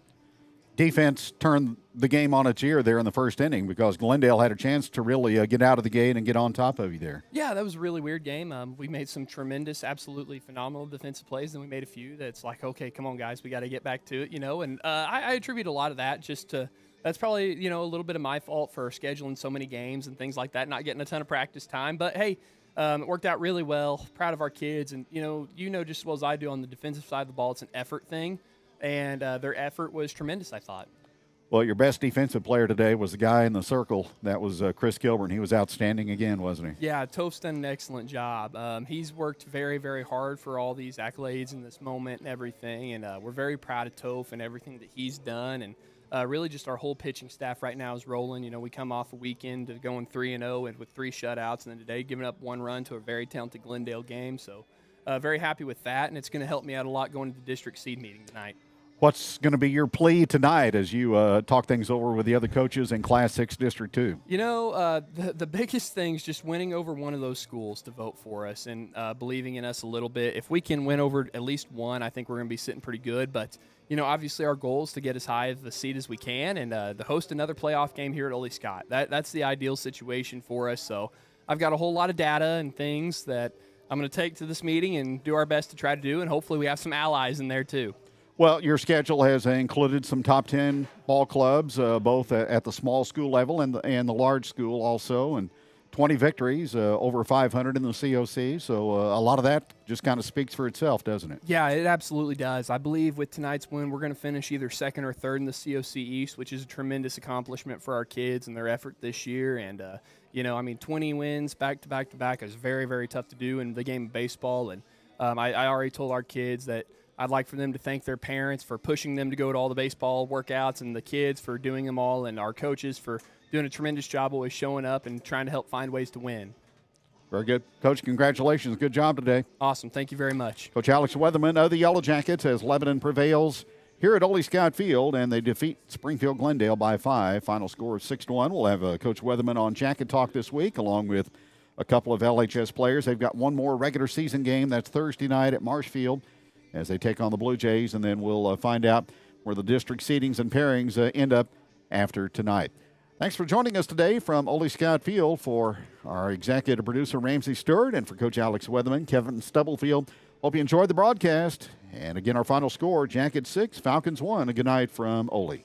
Defense turned the game on its ear there in the first inning because Glendale had a chance to really get out of the gate and get on top of you there. Yeah, that was a really weird game. We made some tremendous, absolutely phenomenal defensive plays, and we made a few that's like, okay, come on, guys, we got to get back to it, and I attribute a lot of that just to – that's probably, a little bit of my fault for scheduling so many games and things like that, not getting a ton of practice time. But, hey, it worked out really well. Proud of our kids. And, you know just as well as I do on the defensive side of the ball, it's an effort thing. And their effort was tremendous, I thought. Well, your best defensive player today was the guy in the circle. That was Chris Kilburn. He was outstanding again, wasn't he? Yeah, Toph's done an excellent job. He's worked very, very hard for all these accolades in this moment and everything. And we're very proud of Toph and everything that he's done. And really just our whole pitching staff right now is rolling. We come off a weekend of going 3-0 and with 3 shutouts, and then today giving up 1 run to a very talented Glendale game. So very happy with that, and it's going to help me out a lot going to the district seed meeting tonight. What's going to be your plea tonight as you talk things over with the other coaches in Class 6 District 2? The biggest thing is just winning over one of those schools to vote for us and believing in us a little bit. If we can win over at least one, I think we're going to be sitting pretty good. But, obviously our goal is to get as high of the seed as we can and to host another playoff game here at Ole Scott. That's the ideal situation for us. So I've got a whole lot of data and things that I'm going to take to this meeting and do our best to try to do, and hopefully we have some allies in there too. Well, your schedule has included some top 10 ball clubs, both at the small school level and the large school also. And 20 victories, over 500 in the COC. So a lot of that just kind of speaks for itself, doesn't it? Yeah, it absolutely does. I believe with tonight's win, we're going to finish either second or third in the COC East, which is a tremendous accomplishment for our kids and their effort this year. And, 20 wins back to back to back is very, very tough to do in the game of baseball. And I already told our kids that I'd like for them to thank their parents for pushing them to go to all the baseball workouts, and the kids for doing them all, and our coaches for doing a tremendous job always showing up and trying to help find ways to win. Very good. Coach, congratulations. Good job today. Awesome. Thank you very much. Coach Alex Weatherman of the Yellowjackets as Lebanon prevails here at Ole Scott Field, and they defeat Springfield Glendale by 5. Final score of 6-1. We'll have Coach Weatherman on Jacket Talk this week, along with a couple of LHS players. They've got one more regular season game. That's Thursday night at Marshfield as they take on the Blue Jays, and then we'll find out where the district seedings and pairings end up after tonight. Thanks for joining us today from Ole Scott Field. For our executive producer, Ramsey Stewart, and for Coach Alex Weatherman, Kevin Stubblefield. Hope you enjoyed the broadcast. And again, our final score, Jackets 6, Falcons 1. A good night from Ole.